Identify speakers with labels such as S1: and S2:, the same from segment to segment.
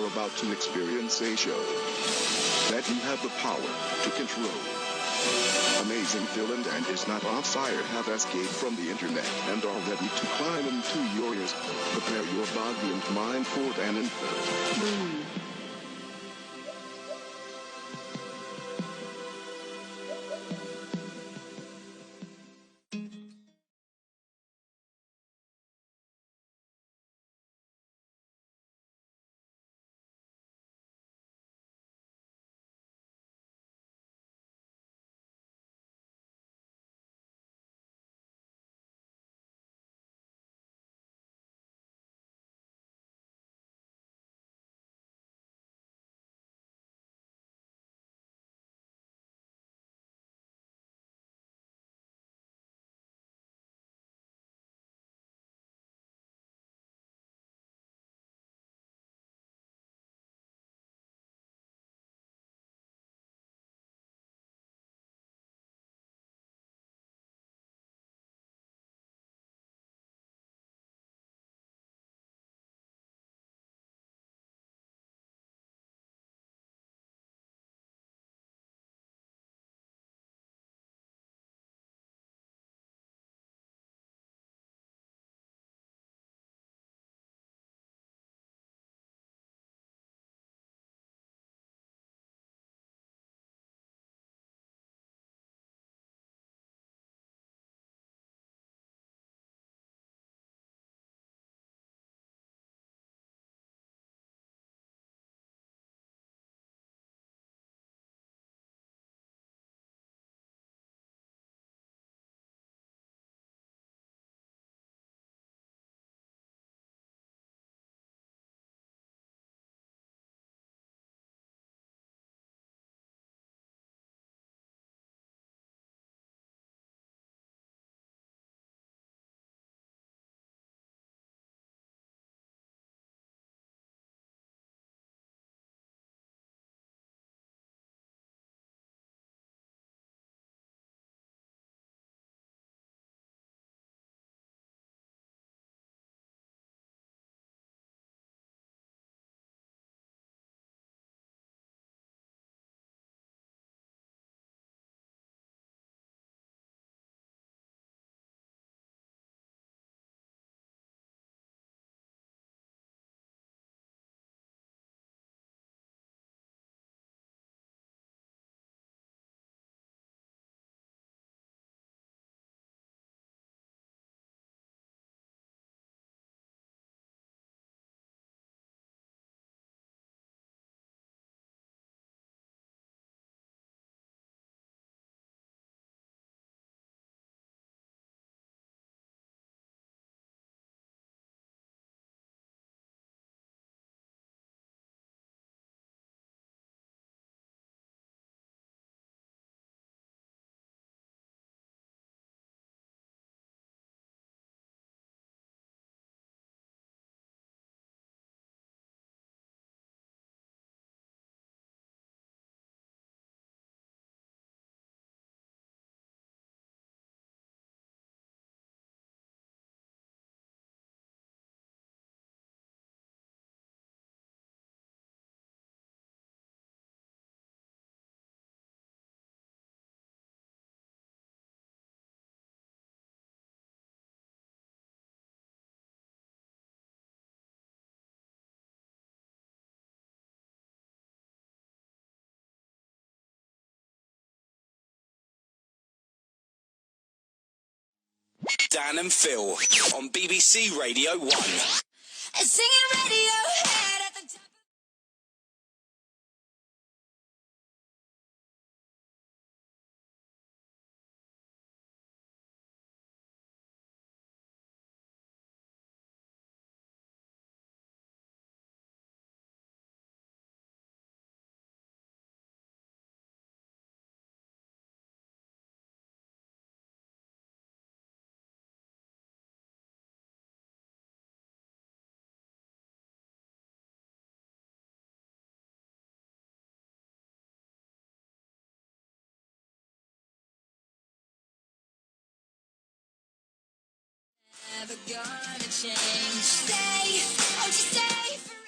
S1: you're about to experience a show that you have the power to control. Amazing Phil and is not on fire have escaped from the internet and are ready to climb into your ears. Prepare your body and mind for an info.
S2: Dan and Phil on BBC Radio 1.
S3: Singing Radiohead at the top. Never gonna change. Stay, oh, just stay forever.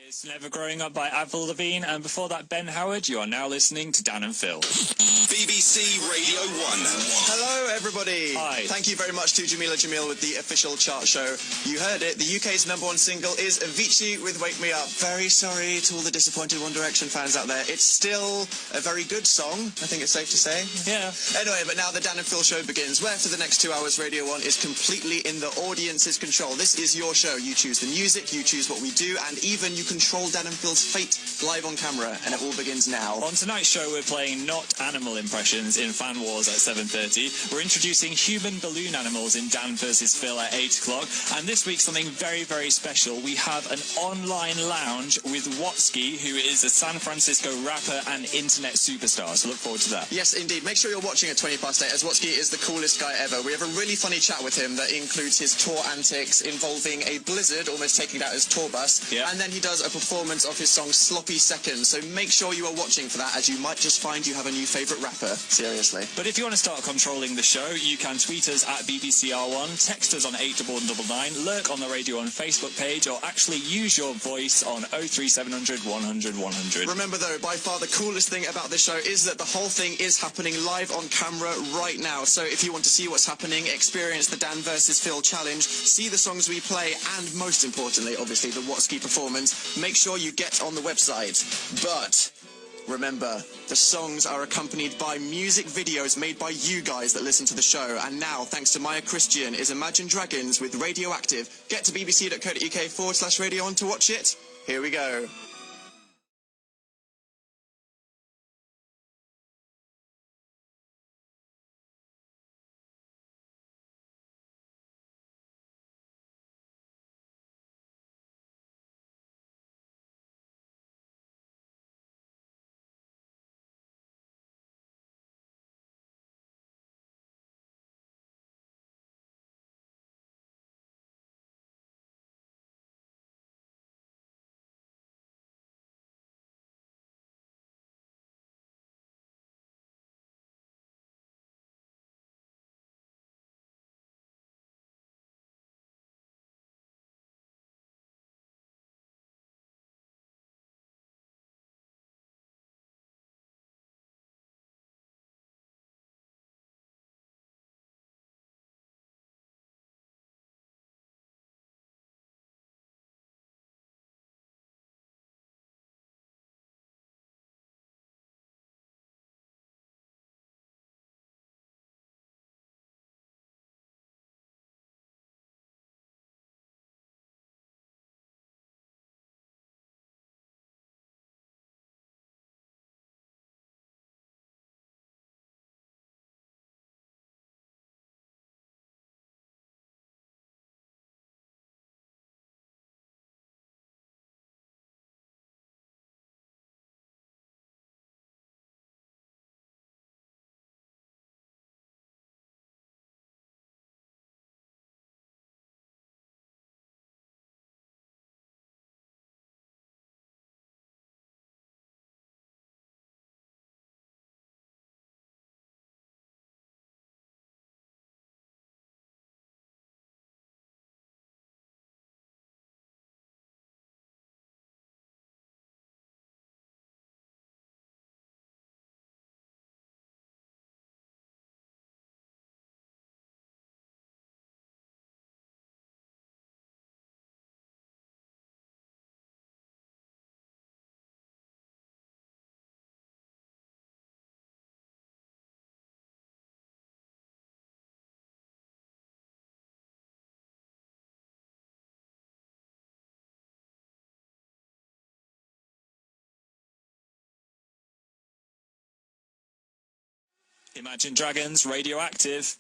S4: It's Never Growing Up by Avril Lavigne, and before that, Ben Howard. You are now listening to Dan and Phil.
S2: BBC Radio 1.
S5: Hello, everybody.
S4: Hi.
S5: Thank you very much to Jamila Jamil with the official chart show. You heard it. The UK's #1 single is Avicii with Wake Me Up. Very sorry to all the disappointed One Direction fans out there. It's still a very good song, I think it's safe to say.
S4: Yeah.
S5: Anyway, but now the Dan and Phil show begins, where for the next 2 hours, Radio 1 is completely in the audience's control. This is your show. You choose the music, you choose what we do, and even you control Dan and Phil's fate live on camera, and it all begins now.
S4: On tonight's show, we're playing not animal impressions in Fan Wars at 7:30. We're introducing human balloon animals in Dan vs. Phil at 8 o'clock. And this week, something very, very special. We have an online lounge with Watsky, who is a San Francisco rapper and internet superstar. So look forward to that.
S5: Yes, indeed. Make sure you're watching at 8:20, as Watsky is the coolest guy ever. We have a really funny chat with him that includes his tour antics involving a blizzard almost taking out his tour bus.
S4: Yeah.
S5: And then he does a performance of his song Sloppy Seconds. So make sure you are watching for that, as you might just find you have a new favourite rapper. Seriously.
S4: But if you want to start controlling the show, you can tweet us at BBCR1, text us on 89999, lurk on the Radio 1 Facebook page, or actually use your voice on 03700 100 100.
S5: Remember, though, by far the coolest thing about this show is that the whole thing is happening live on camera right now. So if you want to see what's happening, experience the Dan vs. Phil challenge, see the songs we play, and most importantly, obviously, the Watsky performance, make sure you get on the website. But remember, the songs are accompanied by music videos made by you guys that listen to the show. And now, thanks to Maya Christian, is Imagine Dragons with Radioactive. Get to bbc.co.uk/radio on to watch it. Here we go.
S4: Imagine Dragons, Radioactive.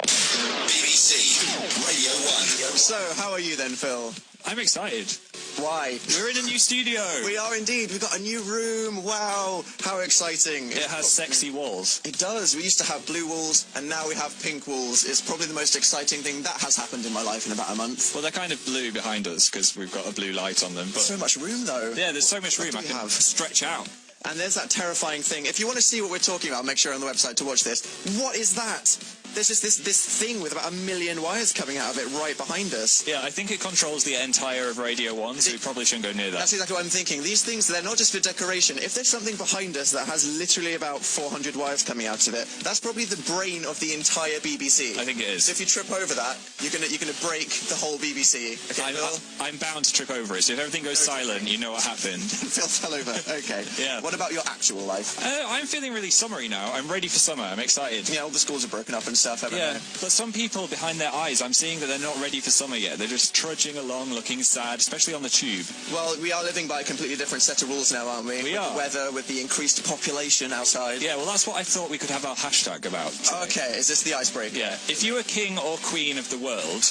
S2: BBC Radio 1.
S5: So, how are you then, Phil?
S4: I'm excited.
S5: Why?
S4: We're in a new studio.
S5: We are indeed. We've got a new room. Wow. How exciting.
S4: It has sexy walls.
S5: It does. We used to have blue walls, and now we have pink walls. It's probably the most exciting thing that has happened in my life in about a month.
S4: Well, they're kind of blue behind us because we've got a blue light on them. But
S5: So much room, though.
S4: yeah, there's so much room.
S5: What
S4: I
S5: do we
S4: can
S5: have?
S4: stretch out.
S5: And there's that terrifying thing. If you want to see what we're talking about, make sure you're on the website to watch this. What is that? there's just this thing with about 1 million wires coming out of it right behind us.
S4: Yeah, I think it controls the entire of Radio 1, so we probably shouldn't go near that.
S5: That's exactly what I'm thinking. These things, they're not just for decoration. If there's something behind us that has literally about 400 wires coming out of it, that's probably the brain of the entire BBC.
S4: I think it is.
S5: So if you trip over that, you're gonna break the whole BBC. Okay, Phil?
S4: I'm bound to trip over it, so if everything goes silent, you know what happened.
S5: Phil fell over. Okay.
S4: Yeah.
S5: What about your actual life?
S4: I'm feeling really summery now. I'm ready for summer. I'm excited.
S5: Yeah, all the schools are broken up and stuff, haven't
S4: Yeah,
S5: they?
S4: but some people behind their eyes, I'm seeing that they're not ready for summer yet. They're just trudging along, looking sad, especially on the tube.
S5: Well, we are living by a completely different set of rules now, aren't we?
S4: We
S5: with
S4: are.
S5: The weather, with the increased population outside.
S4: Yeah, well, that's what I thought we could have our hashtag about today.
S5: Okay, is this the icebreaker?
S4: Yeah, if you were king or queen of the world,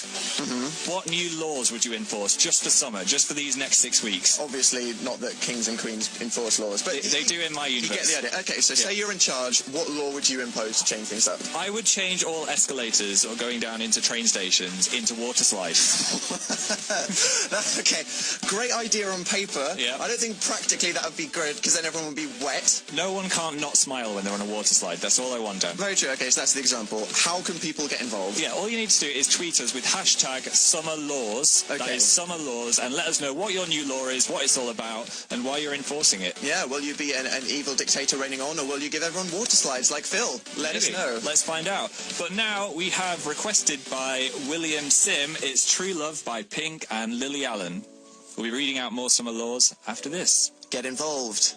S4: what new laws would you enforce just for summer, just for these next 6 weeks?
S5: Obviously, not that kings and queens enforce laws, but
S4: They do in my
S5: you
S4: universe.
S5: get the idea. Okay, so say you're in charge, what law would you impose to change things up?
S4: I would change all escalators or going down into train stations into water slides.
S5: Okay, great idea on paper.
S4: Yeah.
S5: I don't think practically that would be good, because then everyone would be wet.
S4: No one can't not smile when they're on a water slide. That's all I want, Dan.
S5: Very true. Okay, so that's the example. How can people get involved?
S4: Yeah, all you need to do is tweet us with hashtag #SummerLaws. That
S5: Okay.
S4: is #SummerLaws, and let us know what your new law is, what it's all about, and why you're enforcing it.
S5: Yeah, will you be an evil dictator reigning on, or will you give everyone water slides like Phil? Let us
S4: Maybe.
S5: know.
S4: Let's find out. But now we have requested by William Sim. It's True Love by Pink and Lily Allen. We'll be reading out more summer laws after this.
S5: Get involved.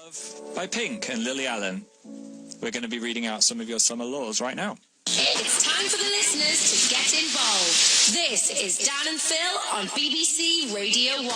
S4: Love by Pink and Lily Allen. We're going to be reading out some of your summer laws right now.
S3: It's time for the listeners to get involved. This is Dan and Phil on BBC Radio 1.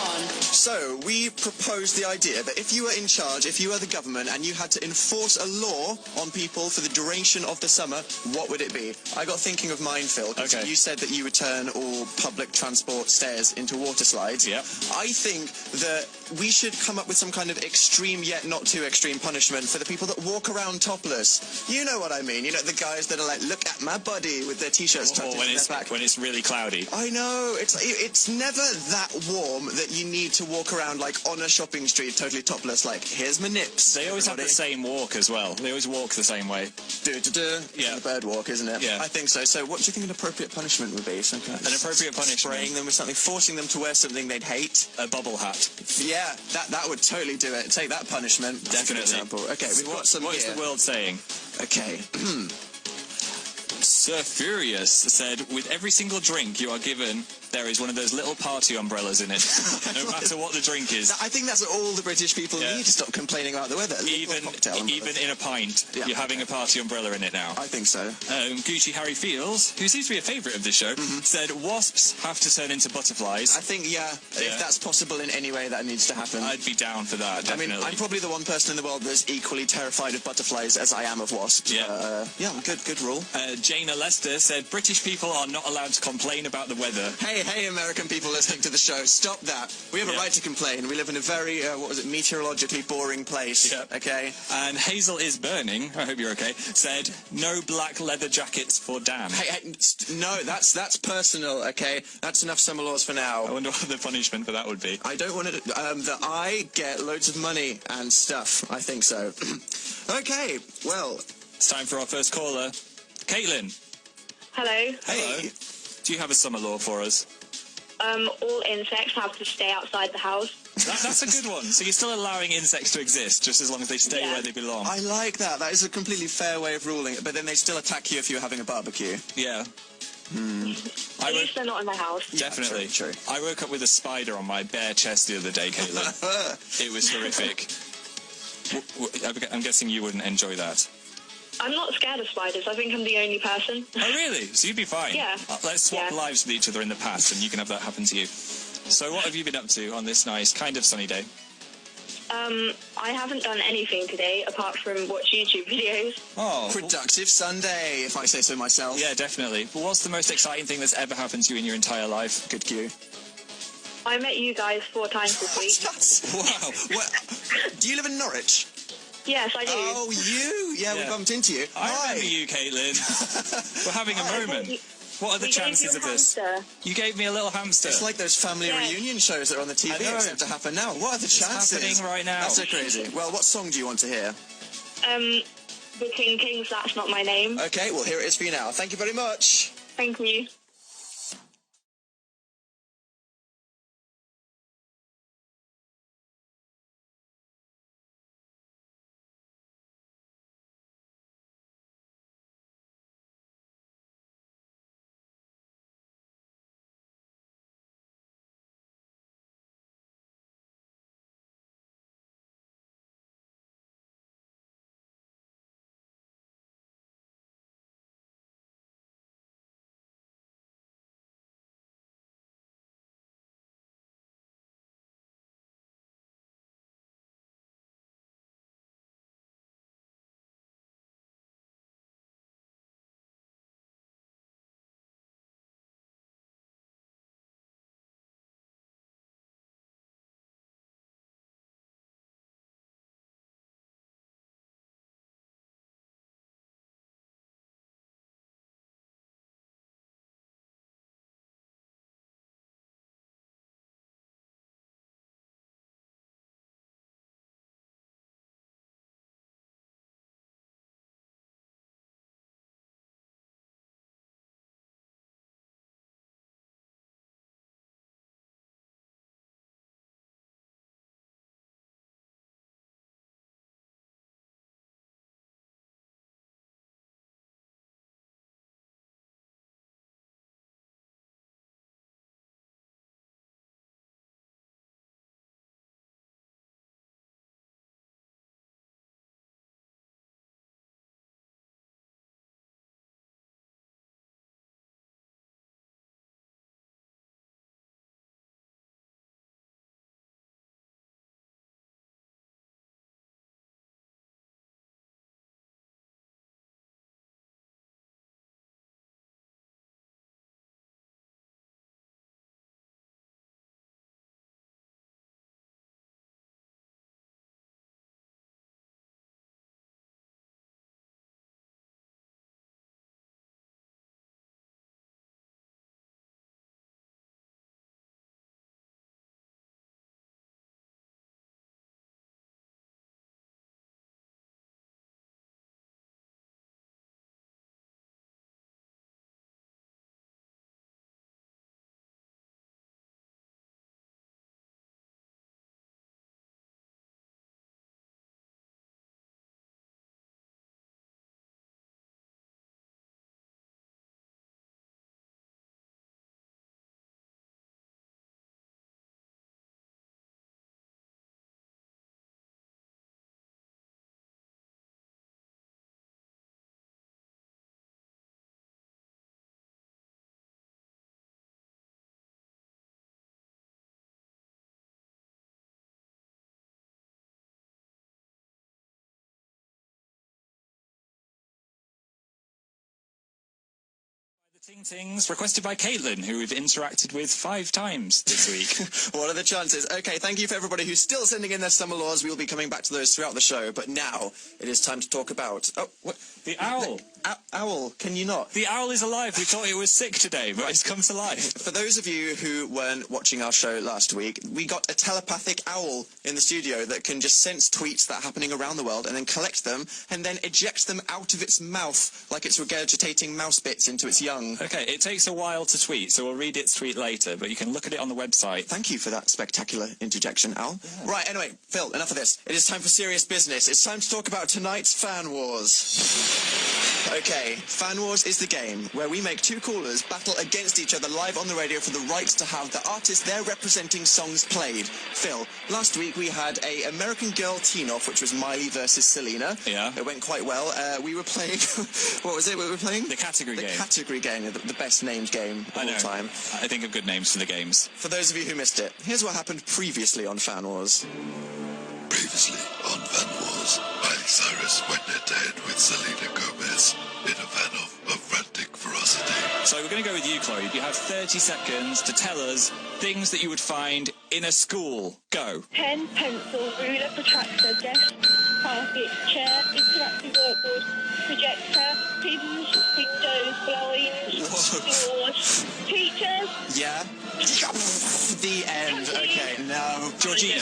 S5: So, we proposed the idea that if you were in charge, if you were the government, and you had to enforce a law on people for the duration of the summer, what would it be? I got thinking of mine, Phil, because
S4: Okay.
S5: you said that you would turn all public transport stairs into water slides.
S4: Yep.
S5: I think that we should come up with some kind of extreme yet not too extreme punishment for the people that walk around topless. You know what I mean? You know, the guys that are like, look at my body, with their t-shirts tucked
S4: Or when
S5: into
S4: it's
S5: their back.
S4: when it's really cloudy.
S5: I know, it's never that warm that you need to walk around like on a shopping street totally topless, like, here's my nips.
S4: They always have the
S5: everybody.
S4: same walk as well. They always walk the same way.
S5: Yeah. The bird walk, isn't it?
S4: Yeah.
S5: I think so. So what do you think an appropriate punishment would be? Some kind of
S4: An appropriate punishment?
S5: spraying them with something, forcing them to wear something they'd hate.
S4: A bubble hat.
S5: Yeah, that would totally do it. Take that punishment. That's a good
S4: Definitely.
S5: example. Okay, we've got some
S4: What's
S5: here.
S4: the world saying?
S5: Okay.
S4: Sir Furious said, with every single drink you are given, there is one of those little party umbrellas in it, no matter what the drink is.
S5: I think that's all the British people
S4: Yeah.
S5: need to stop complaining about the weather. A little
S4: Even
S5: cocktail umbrella.
S4: even in a pint,
S5: Yeah.
S4: you're having a party umbrella in it now.
S5: I think so.
S4: Gucci Harry Fields, who seems to be a favourite of this show, said wasps have to turn into butterflies.
S5: I think,
S4: Yeah.
S5: if that's possible in any way, that needs to happen.
S4: I'd be down for that,
S5: I mean,
S4: definitely.
S5: I'm probably the one person in the world that's equally terrified of butterflies as I am of wasps.
S4: Yeah.
S5: Yeah, good rule.
S4: Jaina Lester said British people are not allowed to complain about the weather.
S5: Hey, American people listening to the show, stop that. We have a
S4: Yeah.
S5: right to complain. We live in a very, meteorologically boring place.
S4: Yeah.
S5: Okay?
S4: And Hazel is burning, I hope you're okay, said no black leather jackets for Dan.
S5: Hey, no, that's personal, okay? That's enough summer laws for now.
S4: I wonder what the punishment for that would be.
S5: I don't want to, that I get loads of money and stuff. I think so. Okay, well,
S4: It's time for our first caller. Caitlin,
S6: Hello.
S5: hey.
S4: do you have a summer law for us?
S6: All insects have to stay outside the house.
S4: That's a good one. So you're still allowing insects to exist, just as long as they stay
S6: Yeah.
S4: where they belong.
S5: I like that. That is a completely fair way of ruling it, but then they still attack you if you're having a barbecue.
S4: Yeah.
S6: At
S4: I would
S6: least they're not in my house.
S4: definitely.
S5: true.
S4: I woke up with a spider on my bare chest the other day, Caitlin. It was horrific. I'm guessing you wouldn't enjoy that.
S6: I'm not scared of spiders. I think I'm the only person.
S4: Oh, really? So you'd be fine?
S6: Yeah.
S4: Let's swap
S6: Yeah.
S4: lives with each other in the past, and you can have that happen to you. So what have you been up to on this nice, kind of sunny day?
S6: I haven't done anything today apart from watch YouTube videos.
S4: Oh,
S5: Productive Sunday, if I say so myself.
S4: yeah, definitely. But what's the most exciting thing that's ever happened to you in your entire life?
S5: Good cue.
S6: I met you guys 4 times this week.
S5: Wow. Well, do you live in Norwich?
S6: Yes, I do.
S5: Oh, you? Yeah, we
S4: Yeah.
S5: bumped into you.
S4: I
S5: Hi.
S4: remember you, Caitlin. We're having a moment.
S6: You-
S4: What are the
S6: we gave
S4: chances
S6: you a
S4: of this?
S6: hamster.
S4: You gave me a little hamster.
S5: It's like those family
S6: Yeah.
S5: reunion shows that are on the TV,
S4: I know.
S5: except to happen now. What are the chances?
S4: happening right now.
S5: That's so crazy. Well, what song do you want to hear?
S6: The King Kings, That's Not My Name.
S5: Okay, well, here it is for you now. Thank you very much.
S6: Thank you.
S4: Ting Tings, requested by Caitlin, who we've interacted with 5 times this week.
S5: What are the chances? Okay, thank you for everybody who's still sending in their summer laws. We will be coming back to those throughout the show. But now it is time to talk about... Oh, what?
S4: The owl.
S5: Owl, can you not?
S4: The owl is alive. We thought it was sick today, but it's come to life.
S5: For those of you who weren't watching our show last week, we got a telepathic owl in the studio that can just sense tweets that are happening around the world and then collect them and then eject them out of its mouth like it's regurgitating mouse bits into its young.
S4: Okay, it takes a while to tweet, so we'll read its tweet later, but you can look at it on the website.
S5: Thank you for that spectacular interjection, Al. Yeah. Right, anyway, Phil, enough of this. It is time for serious business. It's time to talk about tonight's Fan Wars. Okay, Fan Wars is the game where we make 2 callers battle against each other live on the radio for the right to have the artist they're representing songs played. Phil, last week we had a American Girl teen-off, which was Miley versus Selena.
S4: Yeah.
S5: It went quite well. We were playing... What was it we were playing?
S4: The category game.
S5: The category game, the best named game of all time.
S4: I think of good names for the games.
S5: For those of you who missed it, here's what happened previously on Fan Wars.
S7: Previously on Fan Wars, Miley Cyrus went head-to-head with Selena Gomez in a van of frantic ferocity.
S4: So we're going to go with you, Chloe. You have 30 seconds to tell us things that you would find in a school. Go.
S6: Pen, pencil, ruler, protractor, desk, carpet, chair, interactive whiteboard, projector, pins, windows, blinds, doors, teachers.
S5: Yeah. The end. Okay, no.
S4: Georgina,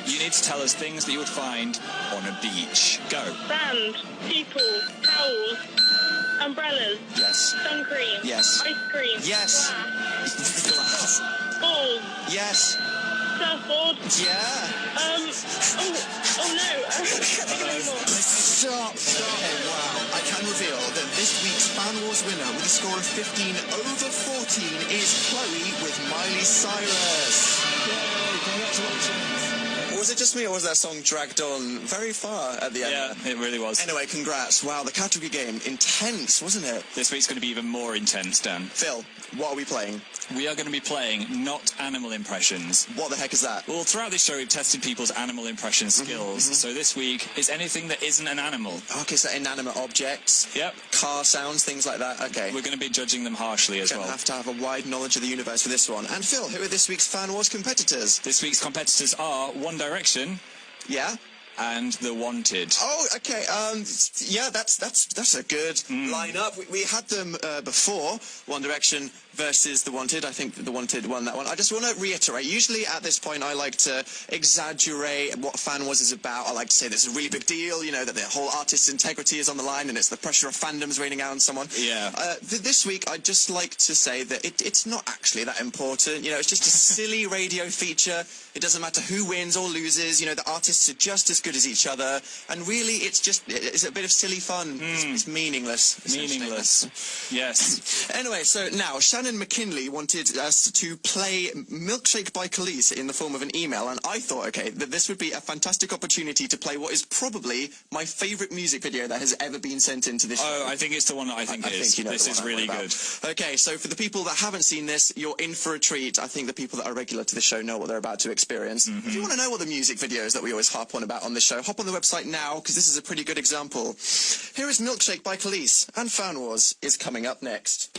S4: you need to tell us things that you would find on a beach. Go.
S6: Sand, people, towels, umbrellas,
S5: Yes.
S6: sun cream,
S5: Yes.
S6: ice cream,
S5: Yes.
S6: glass,
S5: Glass.
S6: balls,
S5: Yes.
S6: surfboard,
S5: Yeah.
S6: oh no, I can't think of any more.
S5: Stop. Okay, wow. I can reveal that this week's Fan Wars winner with a score of 15 over 14 is Chloe with Miley Cyrus.
S4: Yay, congratulations.
S5: Was it just me, or was that song dragged on very far at the end?
S4: Yeah, it really was.
S5: Anyway, congrats. Wow, the category game. Intense, wasn't it?
S4: This week's going to be even more intense, Dan.
S5: Phil, what are we playing?
S4: We are going to be playing not animal impressions.
S5: What the heck is that?
S4: Well, throughout this show, we've tested people's animal impression skills. So this week is anything that isn't an animal.
S5: Okay, so inanimate objects.
S4: Yep.
S5: Car sounds, things like that. Okay.
S4: We're going to be judging them harshly as
S5: We're
S4: well.
S5: going to have a wide knowledge of the universe for this one. And Phil, who are this week's Fan Wars competitors?
S4: This week's competitors are One Direction
S5: Yeah?
S4: and The Wanted.
S5: Oh, okay. Yeah, that's a good lineup. We had them before. One Direction versus The Wanted. I think The Wanted won that one. I just want to reiterate, usually at this point I like to exaggerate what Fan Wars is about. I like to say this is a really big deal, you know, that the whole artist's integrity is on the line and it's the pressure of fandoms raining out on someone.
S4: Yeah.
S5: This week I'd just like to say that it's not actually that important. You know, it's just a silly radio feature. It doesn't matter who wins or loses. You know, the artists are just as good as each other. And really, it's a bit of silly fun. It's meaningless.
S4: Meaningless. Yes.
S5: Anyway, so now, Shannon McKinley wanted us to play Milkshake by Khalees in the form of an email, and I thought, okay, that this would be a fantastic opportunity to play what is probably my favourite music video that has ever been sent into this show.
S4: Oh, I think it's the one that I think it is.
S5: You know
S4: this is really good.
S5: Okay, so for the people that haven't seen this, you're in for a treat. I think the people that are regular to the show know what they're about to experience. If you want to know what the music video is that we always harp on about on this show, hop on the website now, because this is a pretty good example. Here is Milkshake by Khalees, and Fan Wars is coming up next.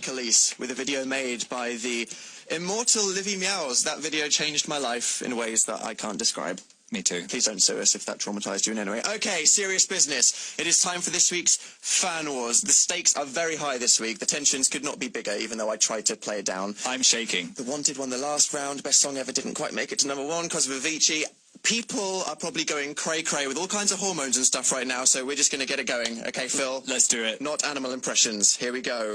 S5: Khalees, with a video made by the immortal Livy Meows. That video changed my life in ways that I can't describe.
S4: Me too.
S5: Please don't sue us if that traumatized you in any way. Okay, serious business. It is time for this week's Fan Wars. The stakes are very high this week. The tensions could not be bigger, even though I tried to play it down.
S4: I'm shaking.
S5: The Wanted won the last round. Best song ever didn't quite make it to number one because of Avicii. People are probably going cray-cray with all kinds of hormones and stuff right now, so we're just going to get it going. Okay, Phil?
S4: Let's do it.
S5: Not animal impressions. Here we go.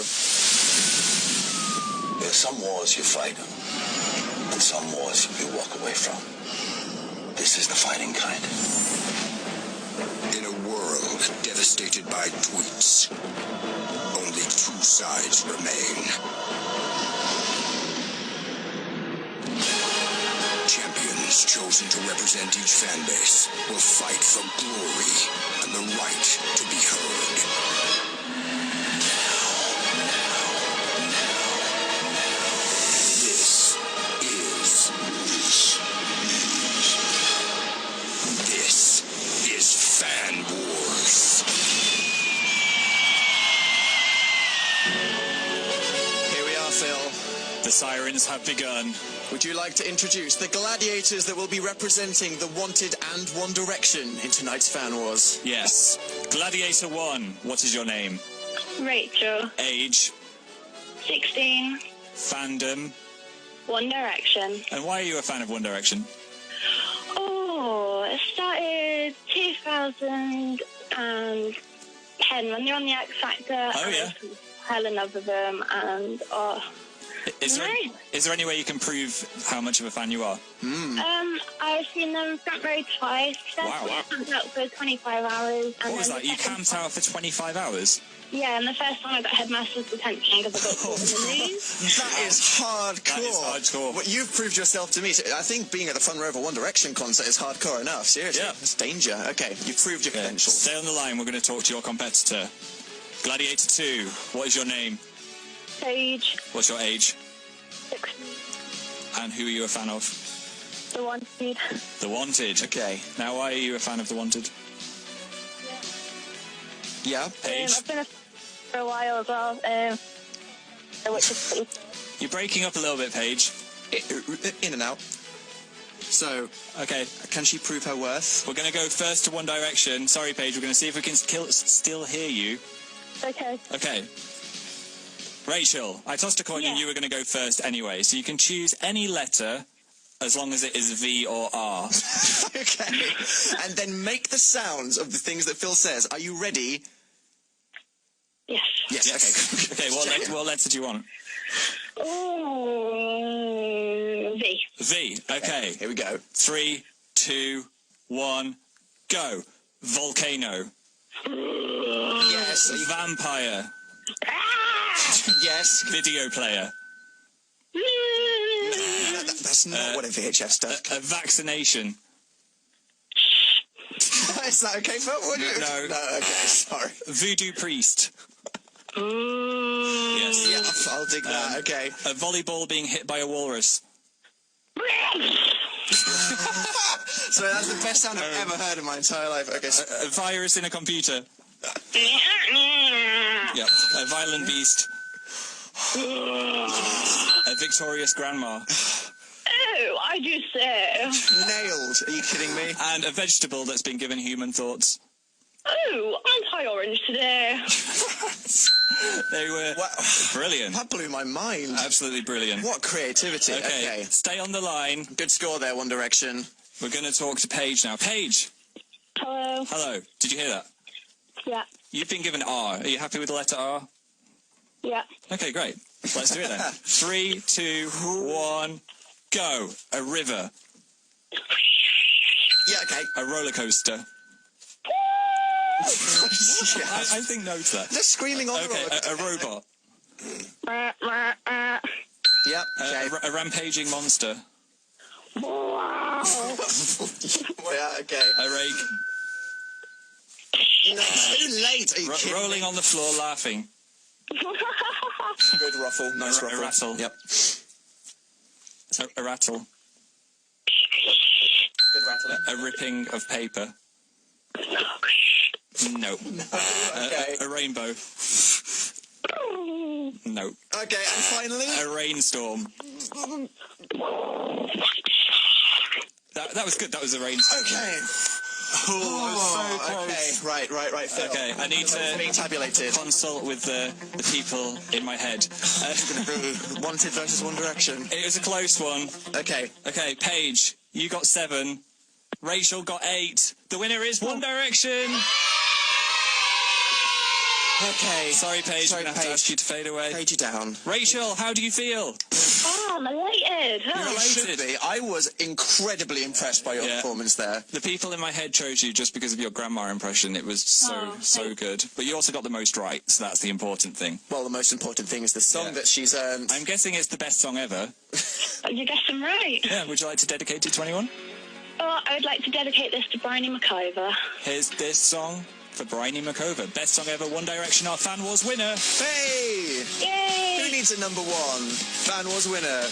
S7: There's some wars you fight, and some wars you walk away from. This is the fighting kind.
S1: In a world devastated by tweets, only two sides remain. Champions chosen to represent each fan base will fight for glory and the right to be heard. This is Fan Wars.
S5: Here we are, Phil.
S4: The sirens have begun.
S5: Would you like to introduce the gladiators that will be representing the Wanted and One Direction in tonight's Fan Wars?
S4: Yes. Gladiator 1, what is your name?
S6: Rachel,
S4: Age,
S6: 16,
S4: fandom,
S6: One Direction.
S4: and why are you a fan of One Direction?
S6: Oh, it started 2010 when they were on the X Factor.
S4: Oh, yeah.
S6: I fell in love with them, and
S4: Is there,
S6: Nice.
S4: is there any way you can prove how much of a fan you are?
S6: I've seen them front row twice.
S4: Wow.
S6: I camped out for 25 hours. And
S4: What was
S6: then
S4: that?
S6: the
S4: You
S6: second
S4: camped
S6: time-
S4: out for 25 hours?
S6: Yeah, and the first time I got headmaster's detention because I got caught in the news.
S5: That is hardcore.
S4: That is hardcore.
S5: Well, you've proved yourself to me. So I think being at the front row of a One Direction concert is hardcore enough. Seriously.
S4: Yeah.
S5: It's danger. Okay, you've proved your credentials.
S4: Stay on the line, we're going to talk to your competitor. Gladiator 2, what is your name?
S6: Sage,
S4: What's your age?
S6: 16,
S4: And who are you a fan of?
S6: the Wanted.
S4: The Wanted.
S5: Okay.
S4: Now, why are you a fan of The Wanted?
S5: Yeah.
S4: Paige?
S6: I've been a fan for a while as well. Which is pretty.
S4: You're breaking up a little bit, Paige.
S5: In and out. So,
S4: Okay,
S5: can she prove her worth?
S4: we're going to go first to One Direction. Sorry, Paige, we're going to see if we can still hear you.
S6: Okay.
S4: Okay. Rachel, I tossed a coin and
S6: Yeah.
S4: you were going to go first anyway, so you can choose any letter as long as it is V or R.
S5: Okay. And then make the sounds of the things that Phil says. Are you ready?
S6: Yes.
S5: Yes.
S4: Okay, what letter do you want?
S6: Oh, V.
S4: V. Okay.
S5: Here we go.
S4: 3, 2, 1, go. Volcano.
S5: Yes.
S4: Vampire.
S5: Yes.
S4: Video player.
S5: That's not what a VHS does.
S4: A vaccination.
S5: Is that okay, Phil?
S4: No.
S5: No, okay, sorry.
S4: Voodoo priest. Yes.
S5: Yeah, I'll dig that, okay.
S4: A volleyball being hit by a walrus.
S5: So that's the best sound I've ever heard in my entire life. Okay, so,
S4: A virus in a computer. Yep. A violent beast. A victorious grandma.
S6: Oh, I do so.
S5: nailed. Are you kidding me?
S4: And a vegetable that's been given human thoughts.
S6: Oh, anti-orange today.
S4: They were
S5: Wow.
S4: brilliant.
S5: That blew my mind.
S4: Absolutely brilliant.
S5: What creativity.
S4: Okay, stay on the line.
S5: Good score there, One Direction.
S4: We're going to talk to Paige now. Paige,
S6: Hello.
S4: hello. Did you hear that?
S6: Yeah.
S4: You've been given R. Are you happy with the letter R?
S6: Yeah.
S4: Okay, great. Let's do it then. 3, 2, 1, go. A river.
S5: Yeah, okay.
S4: A roller coaster.
S5: Yes.
S4: I think no to that.
S5: Just screaming on the
S4: Okay,
S5: roller.
S4: a robot.
S5: Yep, okay.
S4: A rampaging monster.
S6: Wow.
S5: Yeah, okay.
S4: A rake.
S5: No, too late. Are you kidding
S4: Rolling
S5: me?
S4: on the floor laughing.
S5: Good ruffle. Nice
S4: A
S5: ruffle.
S4: rattle.
S5: Yep.
S4: A rattle.
S5: Good rattle.
S4: A ripping of paper. No.
S5: Okay.
S4: A rainbow. No.
S5: Okay, and finally?
S4: A rainstorm. That was good. That was a rainstorm.
S5: Okay. Oh, so close. Okay, right, Phil.
S4: Okay, I need to
S5: being tabulated.
S4: Consult with the people in my head.
S5: It's going to be Wanted versus One Direction.
S4: It was a close one.
S5: Okay.
S4: Okay, Paige, you got 7. Rachel got 8. The winner is One Direction.
S5: Okay.
S4: Sorry, Paige. I'm going to have to ask you to fade away.
S5: Fade you down.
S4: Rachel, how do you feel?
S6: Oh, I'm elated.
S4: You're
S5: You should
S4: elated.
S5: be. I was incredibly impressed by your performance there.
S4: The people in my head chose you just because of your grandma impression. It was so good. But you also got the most right, so that's the important thing.
S5: Well, the most important thing is the song that she's earned.
S4: I'm guessing it's the best song ever.
S6: You guessed them right.
S4: Yeah, would you like to dedicate it to anyone?
S6: Oh, I would like to dedicate this to Bryony McIver.
S4: Here's this song for Bryony McIver. Best song ever, One Direction, our Fan Wars winner.
S5: Hey!
S6: Yay!
S5: Who needs a number 1? Fan Wars winner.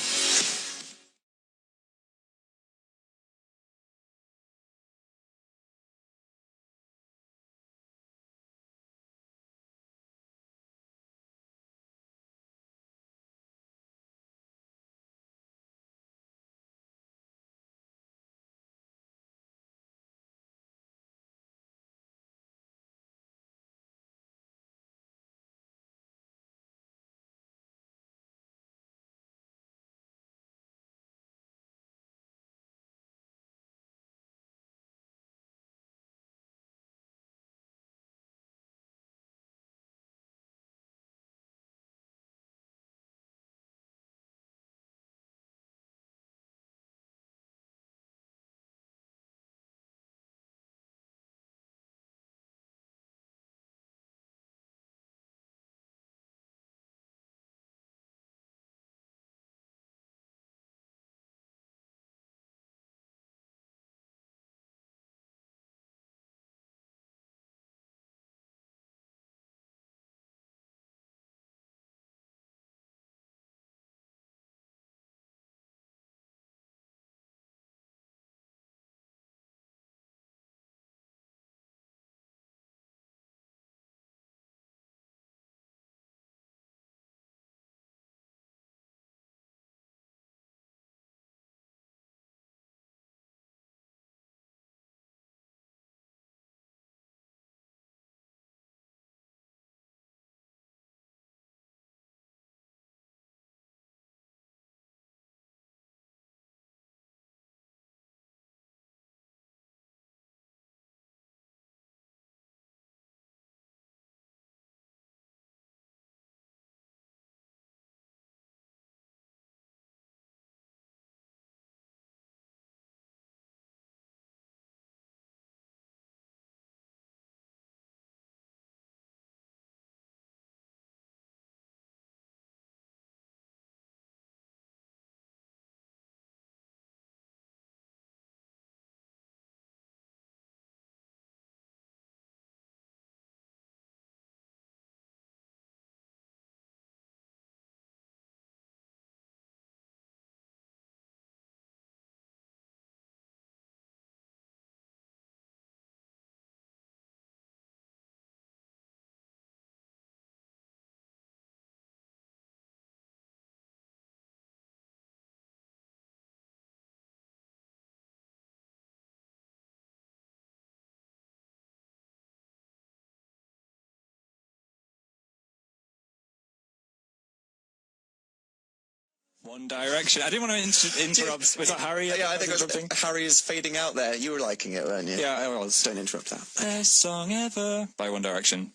S4: One Direction. I didn't want to interrupt. Was that Harry?
S5: Yeah, I think it was Harry's fading out there. You were liking it, weren't you?
S4: Yeah, I was.
S5: Don't interrupt that.
S4: Best song ever by One Direction.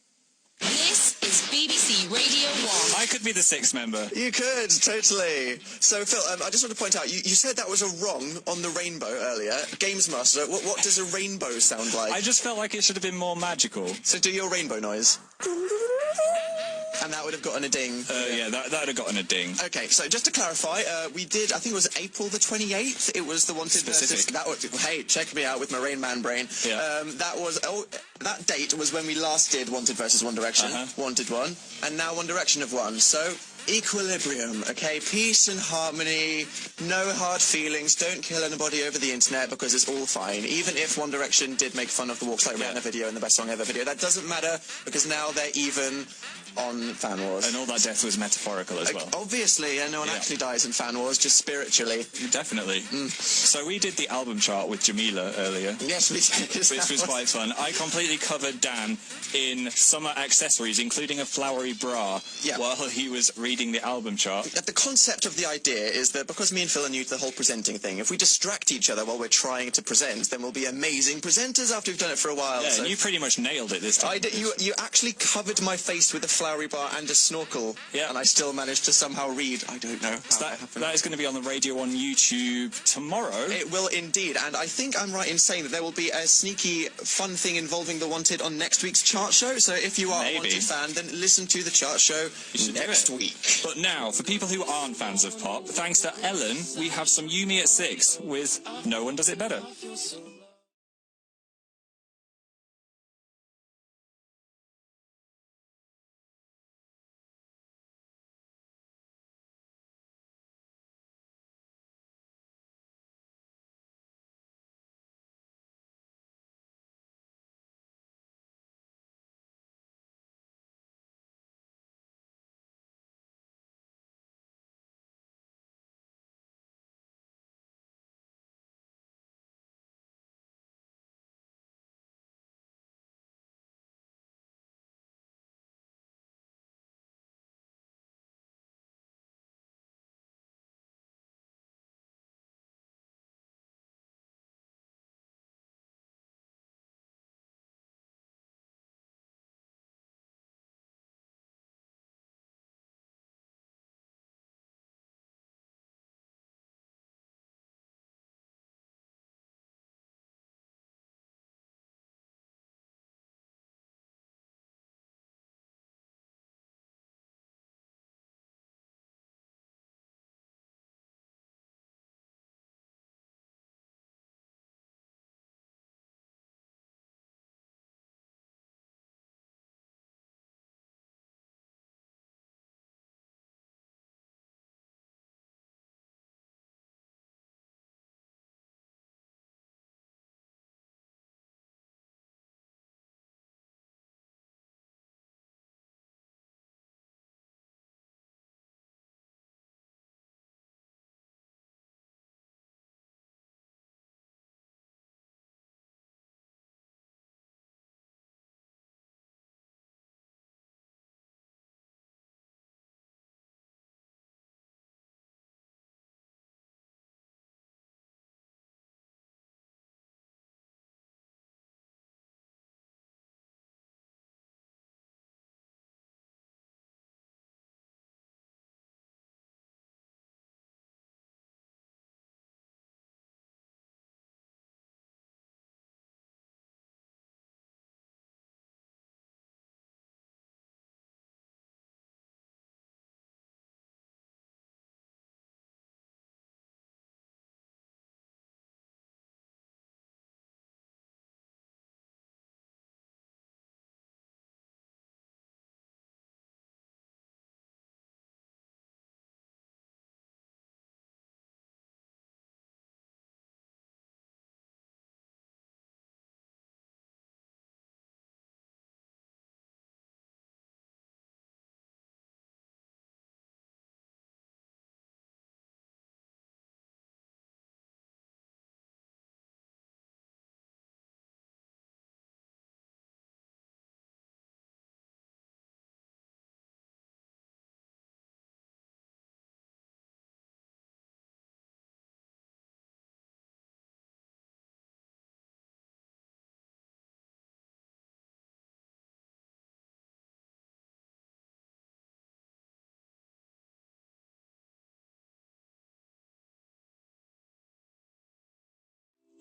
S3: This is BBC Radio 1.
S4: I could be the 6th member.
S5: You could, totally. So, Phil, I just want to point out, you said that was a wrong on the rainbow earlier. Games Master, what does a rainbow sound like?
S4: I just felt like it should have been more magical.
S5: So do your rainbow noise. And that would have gotten a ding.
S4: Yeah, that would have gotten a ding.
S5: Okay, so just to clarify, we did, I think it was April the 28th, it was the Wanted versus... That was, hey, check me out with my Rain Man brain.
S4: Yeah.
S5: That date was when we last did Wanted versus One Direction, Wanted won, and now One Direction have won, so... Equilibrium, okay? Peace and harmony, no hard feelings, don't kill anybody over the internet because it's all fine. Even if One Direction did make fun of the Walks Like Rihanna video and the Best Song Ever video, that doesn't matter because now they're even on Fan Wars.
S4: And all that death was metaphorical as well.
S5: Obviously, no one actually dies in Fan Wars, just spiritually.
S4: Definitely. So we did the album chart with Jamila earlier.
S5: Yes, we did.
S4: Which was quite fun. I completely covered Dan in summer accessories, including a flowery bra, while he was reading the album chart.
S5: The concept of the idea is that because me and Phil are new to the whole presenting thing, if we distract each other while we're trying to present, then we'll be amazing presenters after we've done it for a while.
S4: Yeah,
S5: so.
S4: and you pretty much nailed it this time.
S5: I did. You actually covered my face with a flowery bar and a snorkel, and I still managed to somehow read. I don't know how that happened.
S4: That is going to be on the Radio 1 YouTube tomorrow.
S5: It will indeed, and I think I'm right in saying that there will be a sneaky fun thing involving The Wanted on next week's chart show, so if you are a Wanted fan, then listen to the chart show next week.
S4: But now, for people who aren't fans of pop, thanks to Ellen, we have some Yumi at 6 with No One Does It Better.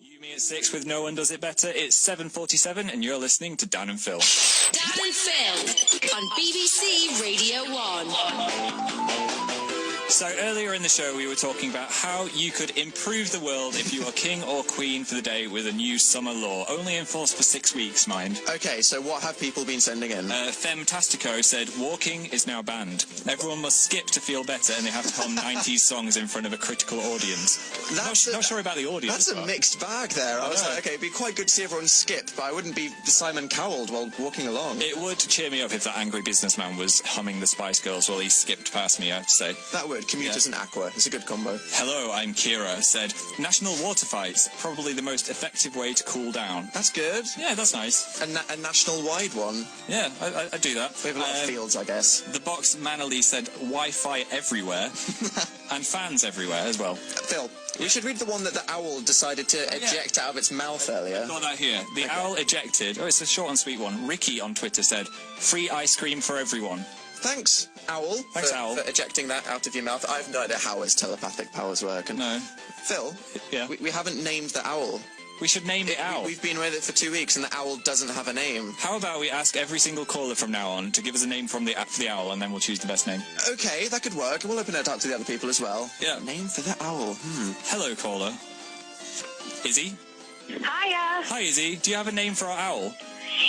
S4: Yumi at 6 with No One Does It Better. It's 7:47 and you're listening to Dan and Phil.
S3: Dan and Phil on BBC Radio 1.
S4: So So earlier in the show, we were talking about how you could improve the world if you were king or queen for the day with a new summer law, only in force for 6 weeks, mind.
S5: Okay, so what have people been sending in?
S4: Femtastico said, walking is now banned. Everyone must skip to feel better, and they have to hum 90s songs in front of a critical audience. Not sure about the audience.
S5: That's a mixed bag there. I was like, okay, it'd be quite good to see everyone skip, but I wouldn't be Simon Cowell while walking along.
S4: It would cheer me up if that angry businessman was humming the Spice Girls while he skipped past me, I have to say.
S5: That would. Commuters and Aqua. It's a good combo.
S4: Hello, I'm Kira, said, national water fights, probably the most effective way to cool down.
S5: That's good.
S4: Yeah, that's nice.
S5: A national-wide one.
S4: Yeah, I do that.
S5: We have a lot of fields, I guess.
S4: The box Manily said Wi-Fi everywhere, and fans everywhere as well.
S5: Phil, we should read the one that the owl decided to eject out of its mouth earlier.
S4: Got that here. The owl ejected. Oh, it's a short and sweet one. Ricky on Twitter said, free ice cream for everyone.
S5: Thanks, Owl.
S4: Thanks, Owl.
S5: For ejecting that out of your mouth. I have no idea how its telepathic powers work. And
S4: No.
S5: Phil,
S4: Yeah.
S5: we haven't named the owl.
S4: We should name the owl.
S5: We've been with it for 2 weeks and the owl doesn't have a name.
S4: How about we ask every single caller from now on to give us a name from the owl, and then we'll choose the best name.
S5: Okay, that could work. We'll open it up to the other people as well.
S4: Yeah.
S5: Name for the owl.
S4: Hello, caller. Izzy?
S6: Hiya.
S4: Hi, Izzy. Do you have a name for our owl?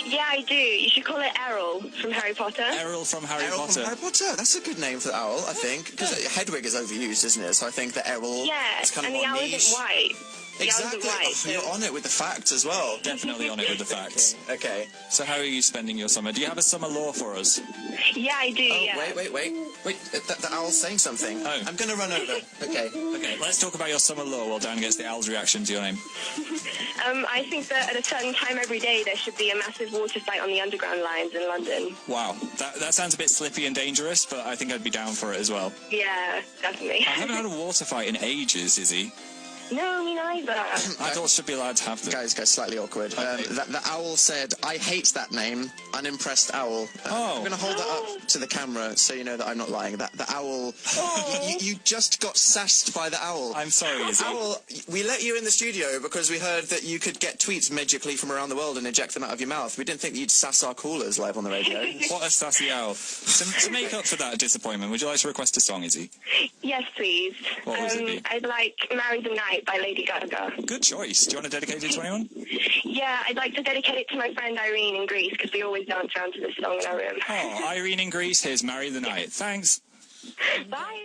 S6: Yeah, I do. You should call it Errol from Harry Potter.
S4: Errol from Harry
S5: Errol
S4: Potter.
S5: from Harry Potter. That's a good name for the owl, I think. Because Hedwig is overused, isn't it? So I think the Errol
S6: Yeah,
S5: is kind of
S6: and the
S5: more
S6: owl
S5: niche.
S6: isn't white. The owl
S5: Exactly.
S6: isn't white.
S5: Oh, you're on it with the facts as well.
S4: Definitely on it with the facts.
S5: Okay.
S4: So how are you spending your summer? Do you have a summer law for us?
S6: Yeah, I do,
S5: Oh,
S6: yeah.
S5: wait. The owl's saying something.
S4: Oh.
S5: I'm going to run over. Okay.
S4: Okay, let's talk about your summer law while Dan gets the owl's reaction to your name.
S6: I think that at a certain time every day there should be a massive water fight on the underground lines in London.
S4: Wow, that sounds a bit slippy and dangerous, but I think I'd be down for it as well.
S6: Yeah, definitely.
S4: I haven't had a water fight in ages, Izzy.
S6: No, me neither.
S4: Adults should be allowed to have them.
S5: Guys, slightly awkward.
S4: Okay.
S5: The owl said, I hate that name. Unimpressed owl.
S4: Oh.
S5: I'm going to hold that up to the camera so you know that I'm not lying. The owl... You just got sassed by the owl.
S4: I'm sorry, Izzy.
S5: Owl, we let you in the studio because we heard that you could get tweets magically from around the world and eject them out of your mouth. We didn't think that you'd sass our callers live on the radio.
S4: What a sassy owl. To make up for that disappointment, would you like to request a song, Izzy?
S6: Yes, please.
S4: What would it be?
S6: I'd like Marry the Night by Lady Gaga.
S4: Good choice. Do you want to dedicate it to anyone?
S6: Yeah, I'd like to dedicate it to my friend Irene in Greece because we always dance around to this song in our room.
S4: Oh, Irene in Greece, here's Marry the Night. Thanks.
S6: Bye.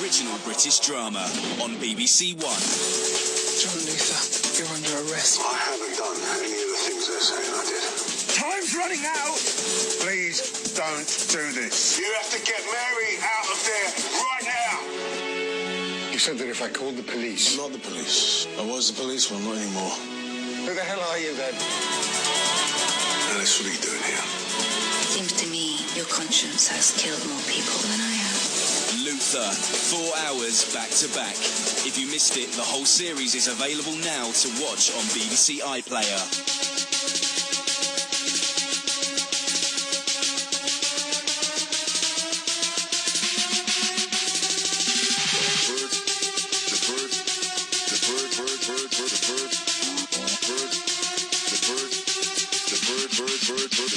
S2: original British drama on BBC One.
S5: John Luther, you're under arrest.
S8: I haven't done any of the things they're saying I did.
S9: Time's running out! Please don't do this.
S8: You have to get Mary out of there right now!
S9: You said that if I called the police...
S8: I'm not the police. I was the police, but I'm not anymore.
S9: Who the hell are you then?
S8: Alice, what are you doing here?
S3: Seems to me your conscience has killed more people than I have.
S2: Luther, 4 hours back to back. If you missed it, the whole series is available now to watch on BBC iPlayer.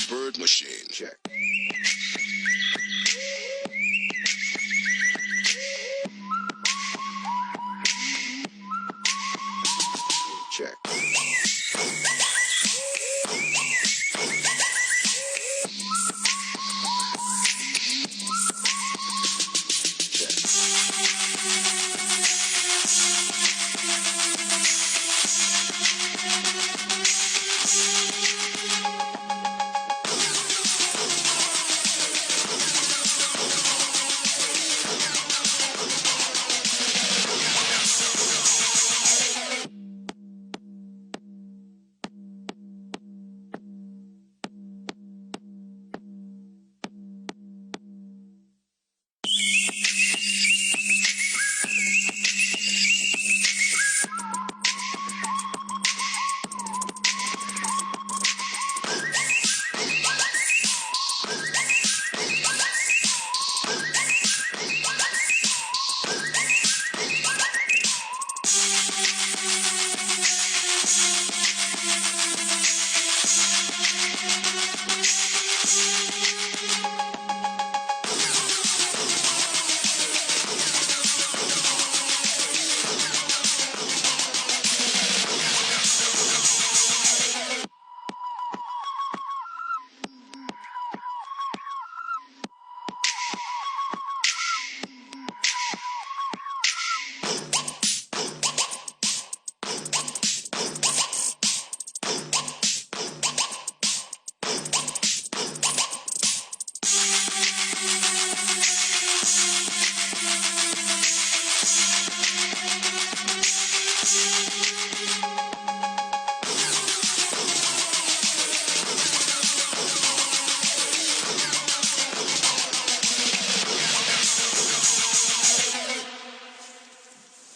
S1: Bird machine. Check. Check.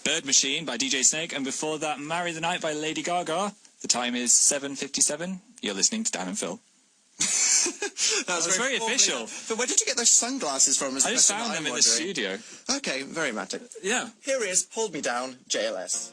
S4: Bird Machine by DJ Snake, and before that, Marry the Night by Lady Gaga. The time is 7:57. You're listening to Dan and Phil.
S5: That was
S4: very official.
S5: But where did you get those sunglasses from?
S4: I just found them in the studio.
S5: Okay, very romantic.
S4: Yeah.
S5: Here is Hold Me Down, JLS.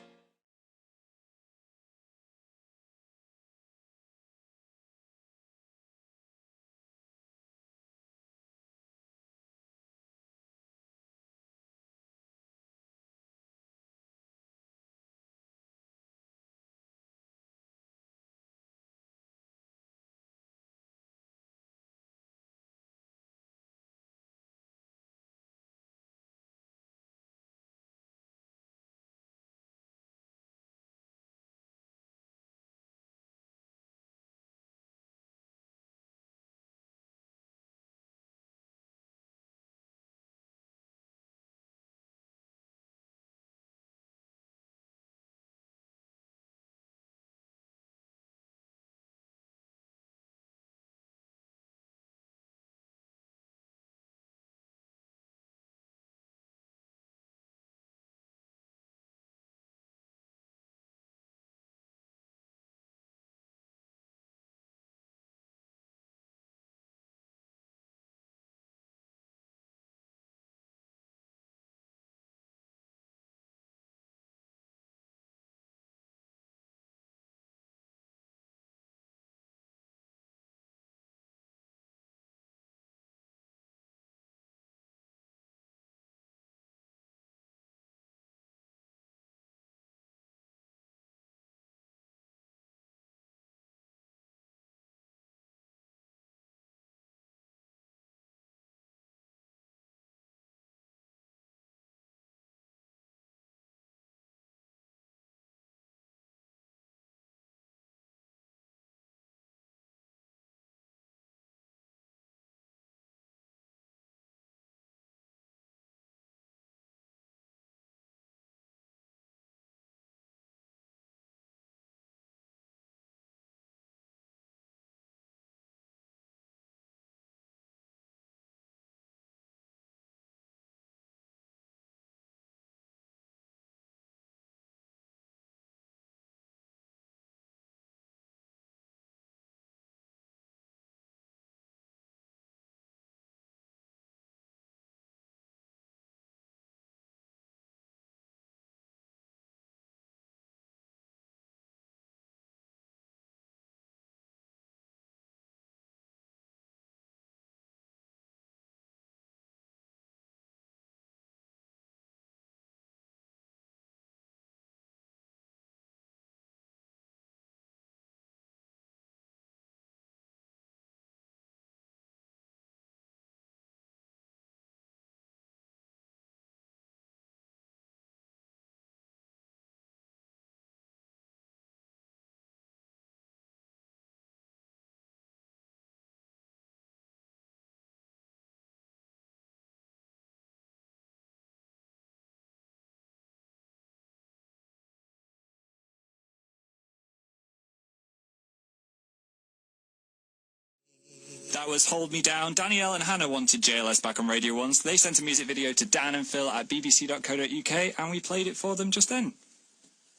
S4: That was Hold Me Down. Danielle and Hannah wanted JLS back on Radio 1, so they sent a music video to Dan and Phil at bbc.co.uk, and we played it for them just then.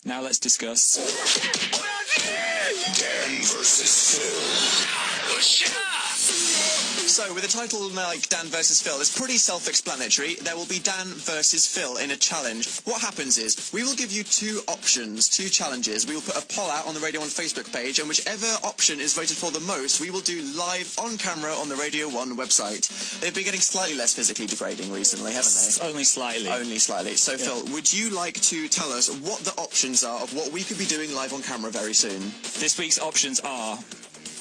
S4: Now let's discuss...
S7: Dan versus Phil.
S5: So, with a title like Dan versus Phil, it's pretty self-explanatory. There will be Dan versus Phil in a challenge. What happens is, we will give you two options, two challenges. We will put a poll out on the Radio 1 Facebook page, and whichever option is voted for the most, we will do live on camera on the Radio 1 website. They've been getting slightly less physically degrading recently, haven't they?
S4: Only slightly.
S5: Only slightly. So, Phil, would you like to tell us what the options are of what we could be doing live on camera very soon?
S4: This week's options are...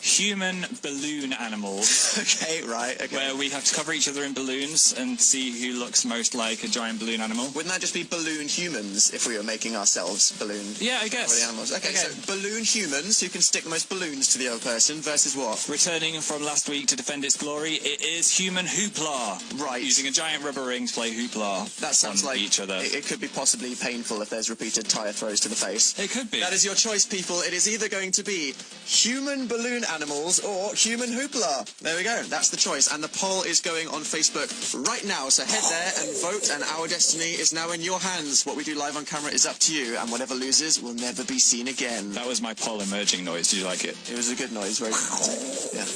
S4: human balloon animals.
S5: Okay, right, okay.
S4: Where we have to cover each other in balloons and see who looks most like a giant balloon animal.
S5: Wouldn't that just be balloon humans if we were making ourselves balloon?
S4: Yeah, I guess.
S5: Animals. Okay, so balloon humans who can stick the most balloons to the other person versus what?
S4: Returning from last week to defend its glory, it is human hoopla.
S5: Right.
S4: Using a giant rubber ring to play hoopla.
S5: That sounds
S4: on
S5: like
S4: each other.
S5: It could be possibly painful if there's repeated tyre throws to the face.
S4: It could be.
S5: That is your choice, people. It is either going to be human balloon animals or human hoopla. There we go. That's the choice. And the poll is going on Facebook right now. So head there and vote, and our destiny is now in your hands. What we do live on camera is up to you, and whatever loses will never be seen again.
S4: That was my poll emerging noise. Did you like it?
S5: It was a good noise. Very dramatic. Yeah.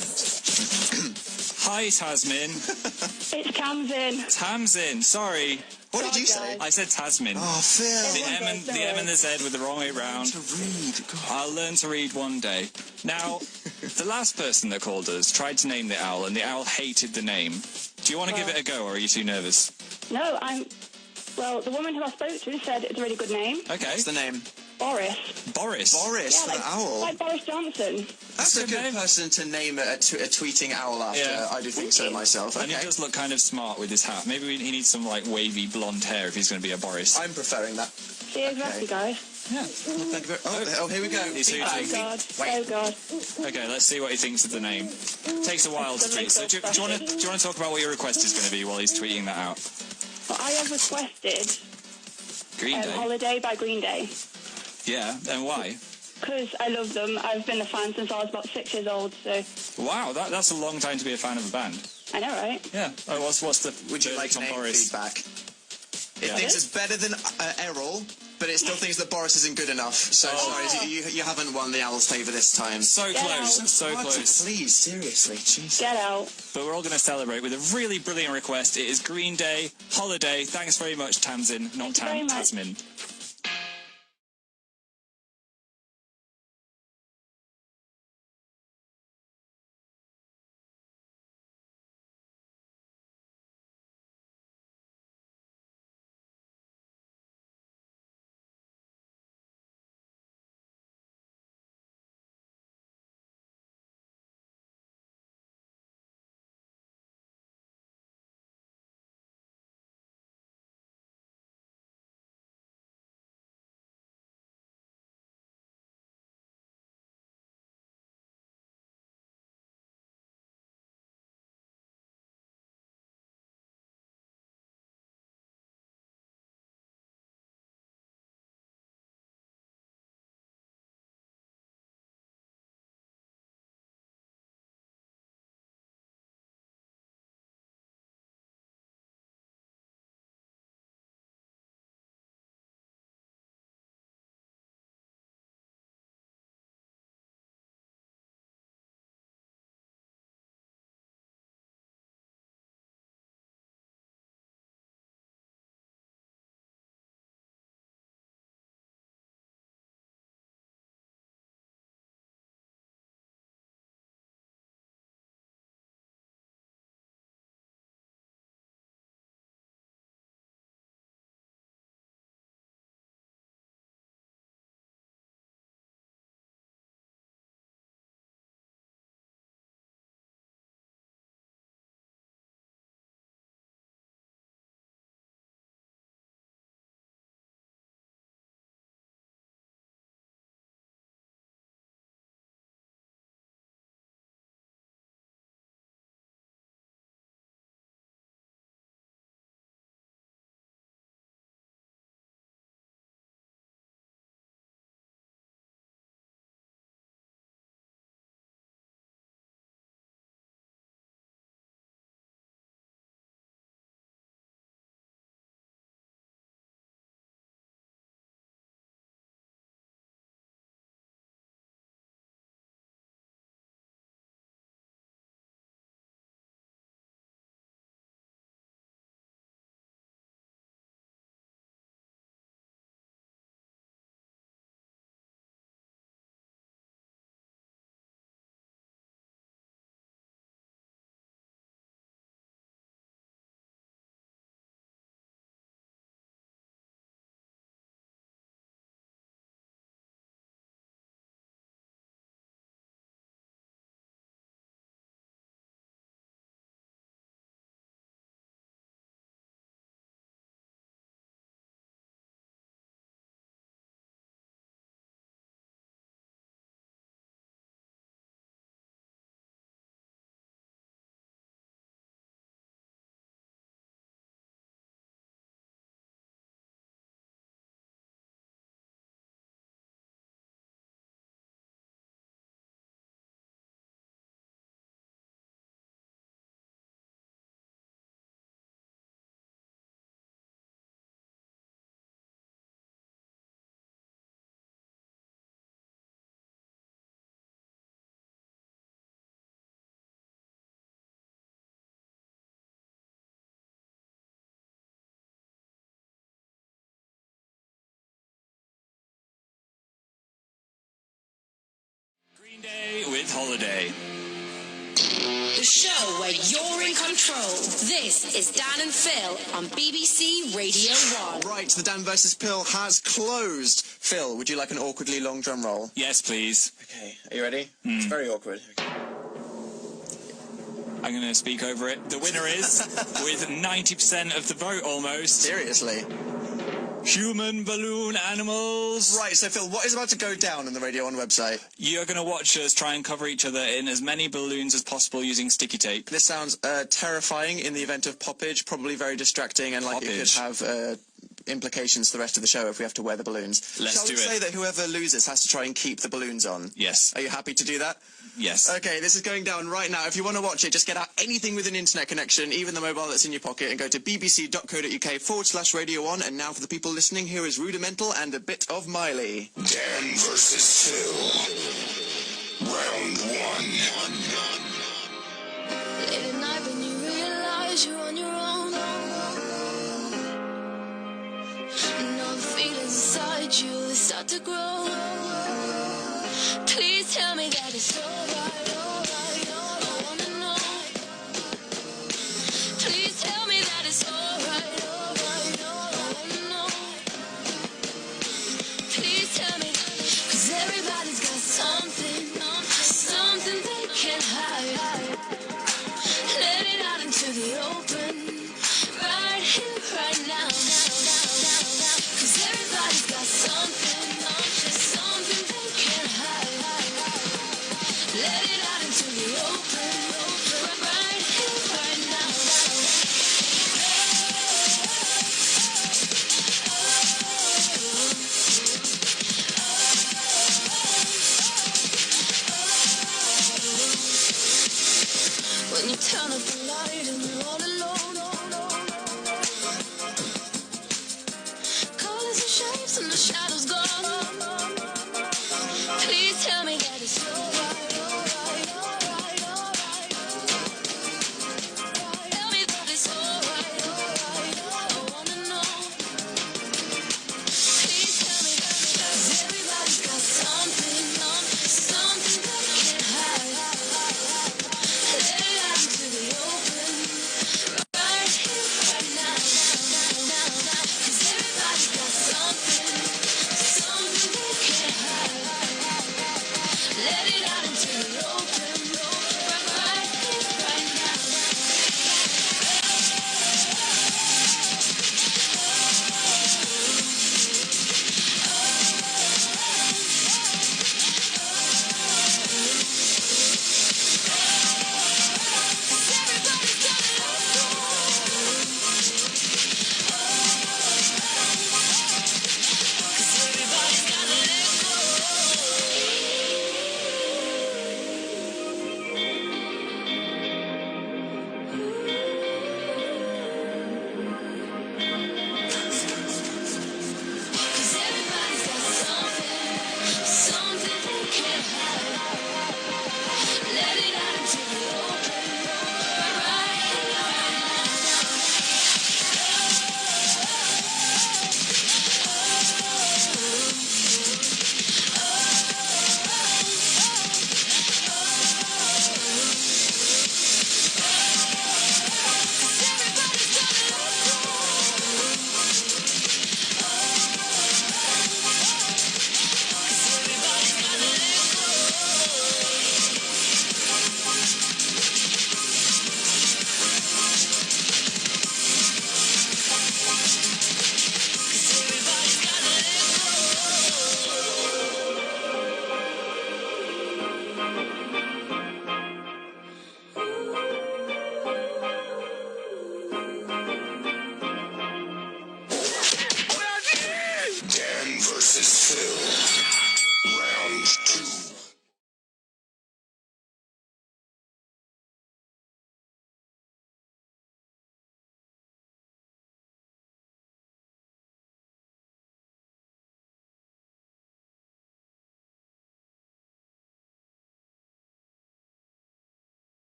S4: Hi, Tasmin.
S6: It's Tamsin.
S4: Tamsin. Sorry.
S5: What did you say?
S4: I said Tasmin.
S5: Oh, Phil.
S4: The M and the Z with the wrong way round.
S5: To read. God.
S4: I'll learn to read one day. Now, the last person that called us tried to name the owl, and the owl hated the name. Do you want to give it a go, or are you too nervous?
S6: No, well, the woman who I spoke to said it's a really good name.
S4: Okay.
S5: What's the name?
S6: Boris.
S4: Boris.
S5: Boris,
S6: Yeah,
S5: the owl.
S6: like Boris Johnson.
S5: That's a good
S4: name.
S5: person to name a tweeting owl after.
S4: Yeah.
S5: I do think so myself.
S4: And he
S5: Okay.
S4: does look kind of smart with his hat. Maybe he needs some, like, wavy blonde hair if he's going to be a Boris.
S5: I'm preferring that.
S6: See you exactly, guys.
S4: Yeah.
S5: Thank you very here we go.
S4: He's
S6: Oh,
S4: hooting.
S6: God.
S5: Wait.
S6: Oh, God.
S4: Okay, let's see what he thinks of the name. Takes a while to tweet. So do you want to talk about what your request is going to be while he's tweeting that out?
S6: Well, I have requested
S4: Green Day.
S6: Holiday by Green Day.
S4: Yeah, and why?
S6: Because I love them. I've been a fan since I was about 6 years old, so...
S4: Wow, that's a long time to be a fan of a band.
S6: I know, right?
S4: Yeah. Oh, what's the...
S5: Would you like
S4: on
S5: name
S4: Boris?
S5: feedback? It
S4: Yeah.
S5: thinks it's better than Errol, but it still thinks that Boris isn't good enough. So sorry, you haven't won the owl's favour this time.
S4: So
S6: Get
S4: close,
S6: out.
S4: so
S5: What?
S4: close.
S5: Please, seriously, jeez.
S6: Get out.
S4: But we're all going to celebrate with a really brilliant request. It is Green Day, Holiday. Thanks very much, Tamsin, not
S6: Thank you very much.
S4: Tasmin. Day with Holiday.
S3: The show where you're in control. This is Dan and Phil on BBC Radio 1.
S5: Right, the Dan vs. Phil has closed. Phil, would you like an awkwardly long drum roll?
S4: Yes, please.
S5: Okay, are you ready? It's very awkward.
S4: I'm going to speak over it. The winner is, with 90% of the vote almost,
S5: Seriously?
S4: human balloon animals.
S5: Right, so Phil, what is about to go down on the Radio 1 website?
S4: You're going to watch us try and cover each other in as many balloons as possible using sticky tape.
S5: This sounds terrifying in the event of poppage, probably very distracting, and like it could have implications for the rest of the show if we have to wear the balloons.
S4: Let's do
S5: Shall we
S4: it.
S5: say that whoever loses has to try and keep the balloons on?
S4: Yes.
S5: Are you happy to do that?
S4: Yes.
S5: Okay, this is going down right now. If you want to watch it, just get out anything with an internet connection, even the mobile that's in your pocket, and go to bbc.co.uk/Radio 1. And now for the people listening, here is Rudimental and a bit of Miley.
S8: Dan versus Phil. Round 1.
S10: Late at night when you realize you're on your own, and all the feelings inside you, they start to grow. Please tell me that it's alright, alright, I wanna know. Please tell me that it's alright, alright, I wanna know. Please tell me, 'cause everybody's got something, something they can't hide. Let it out into the open, right here, right now. 'Cause everybody's got something.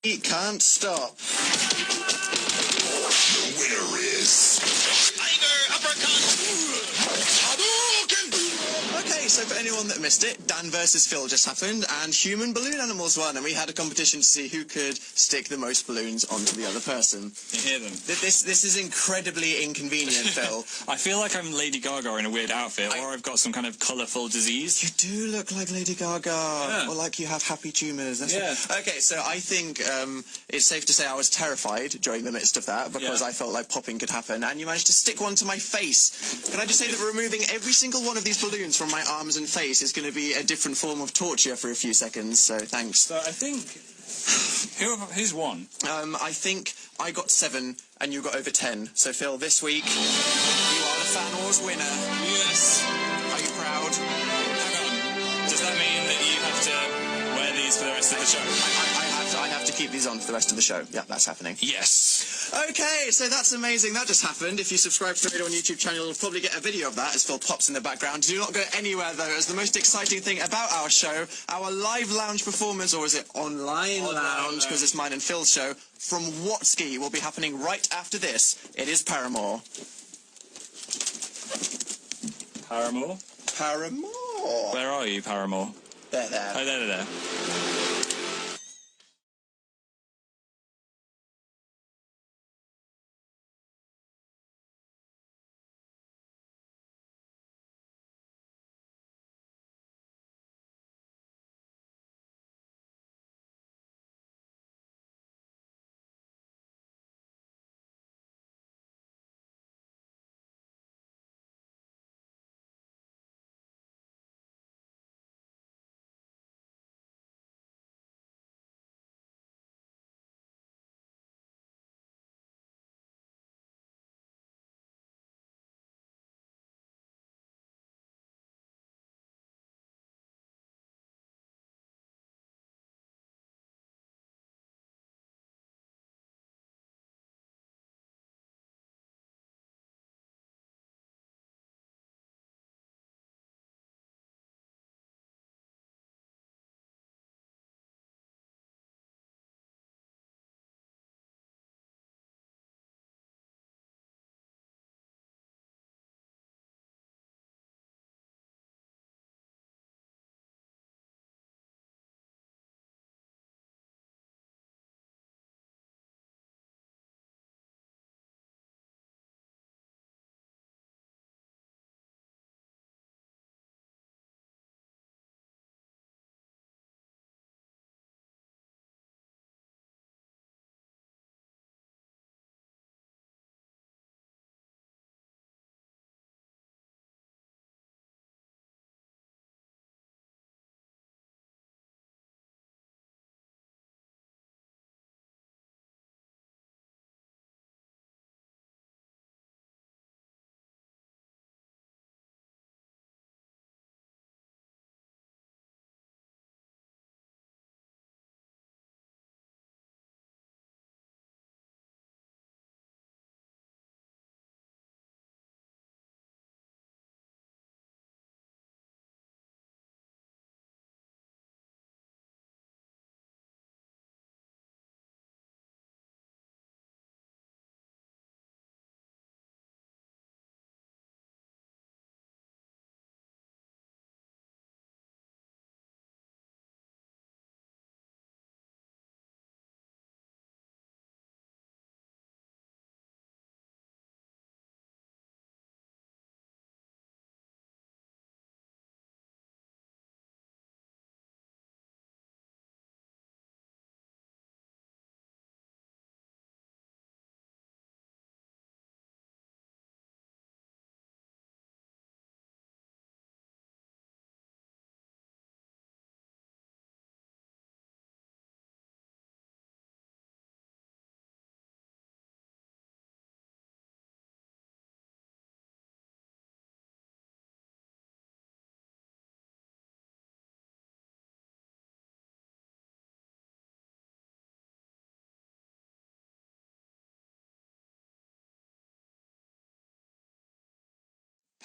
S5: He can't stop.
S8: The winner is
S2: Tiger uppercut.
S5: Okay, so for anyone that missed it, Dan versus Phil just happened, and Human Balloon Animals won, and we had a competition to see who could stick the most balloons onto the other person.
S4: You hear them?
S5: This is incredibly inconvenient, Phil.
S4: I feel like I'm Lady Gaga in a weird outfit, or I've got some kind of colourful disease.
S5: You do look like Lady Gaga,
S4: Yeah.
S5: or like you have happy tumours.
S4: Yeah.
S5: Okay, so I think it's safe to say I was terrified during the midst of that, because
S4: Yeah.
S5: I felt like popping could happen, and you managed to stick one to my face. Can I just say that removing every single one of these balloons from my arms and face is going to be a different form of torture for a few seconds, so thanks.
S4: So I think... Who's won?
S5: I think I got 7 and you got over 10. So Phil, this week, you are the Fan Wars winner.
S4: Yes.
S5: Are you proud?
S4: Hang on. Does that mean that you have to wear these for the rest of the show?
S5: I have to keep these on for the rest of the show. Yeah, that's happening.
S4: Yes.
S5: Okay, so that's amazing. That just happened. If you subscribe to the Radio 1 YouTube channel, you'll probably get a video of that as Phil pops in the background. Do not go anywhere, though, as the most exciting thing about our show, our live lounge performance, or is it online lounge, because it's mine and Phil's show, from Watsky will be happening right after this. It is Paramore.
S4: Paramore?
S5: Paramore.
S4: Where are you, Paramore?
S5: There.
S4: Oh, there.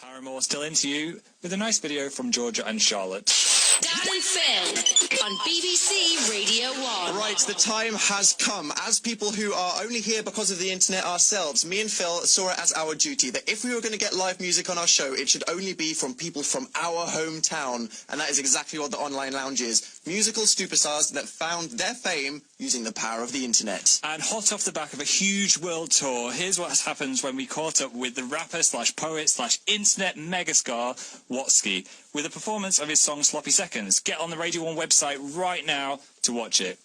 S4: Paramore still into you with a nice video from Georgia and Charlotte.
S3: Dan and Phil on BBC Radio 1.
S5: Right, the time has come. As people who are only here because of the internet ourselves, me and Phil saw it as our duty that if we were going to get live music on our show, it should only be from people from our hometown. And that is exactly what the Online Lounge is. Musical superstars that found their fame using the power of the internet.
S4: And hot off the back of a huge world tour, here's what happens when we caught up with the rapper slash poet slash internet megastar Watsky with a performance of his song Sloppy Seconds. Get on the Radio 1 website right now to watch it.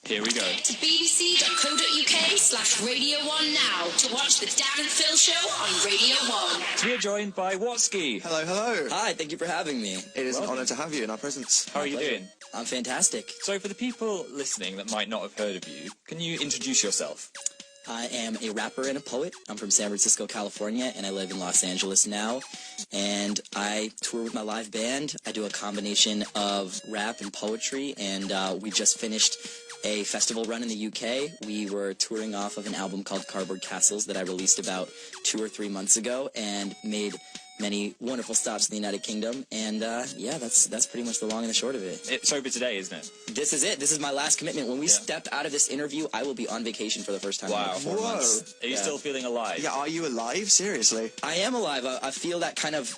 S4: Here we go.
S3: To bbc.co.uk/Radio 1 now to watch the Dan and Phil show on Radio 1.
S4: We are joined by Watsky.
S5: Hello, hello.
S11: Hi, thank you for having me.
S5: It is an honour to have you in our presence.
S4: How are you doing?
S11: I'm fantastic.
S4: So for the people listening that might not have heard of you, can you introduce yourself?
S11: I am a rapper and a poet. I'm from San Francisco, California, and I live in Los Angeles now. And I tour with my live band. I do a combination of rap and poetry, and we just finished a festival run in the UK. We were touring off of an album called Cardboard Castles that I released about 2 or 3 months ago, and made many wonderful stops in the United Kingdom, and yeah, that's pretty much the long and the short of it.
S4: It's over today, isn't it?
S11: This is it. This is my last commitment. When we step out of this interview, I will be on vacation for the first time in like 4 months.
S4: Are you still feeling alive?
S5: Yeah, are you alive? Seriously?
S11: I am alive. I feel that kind of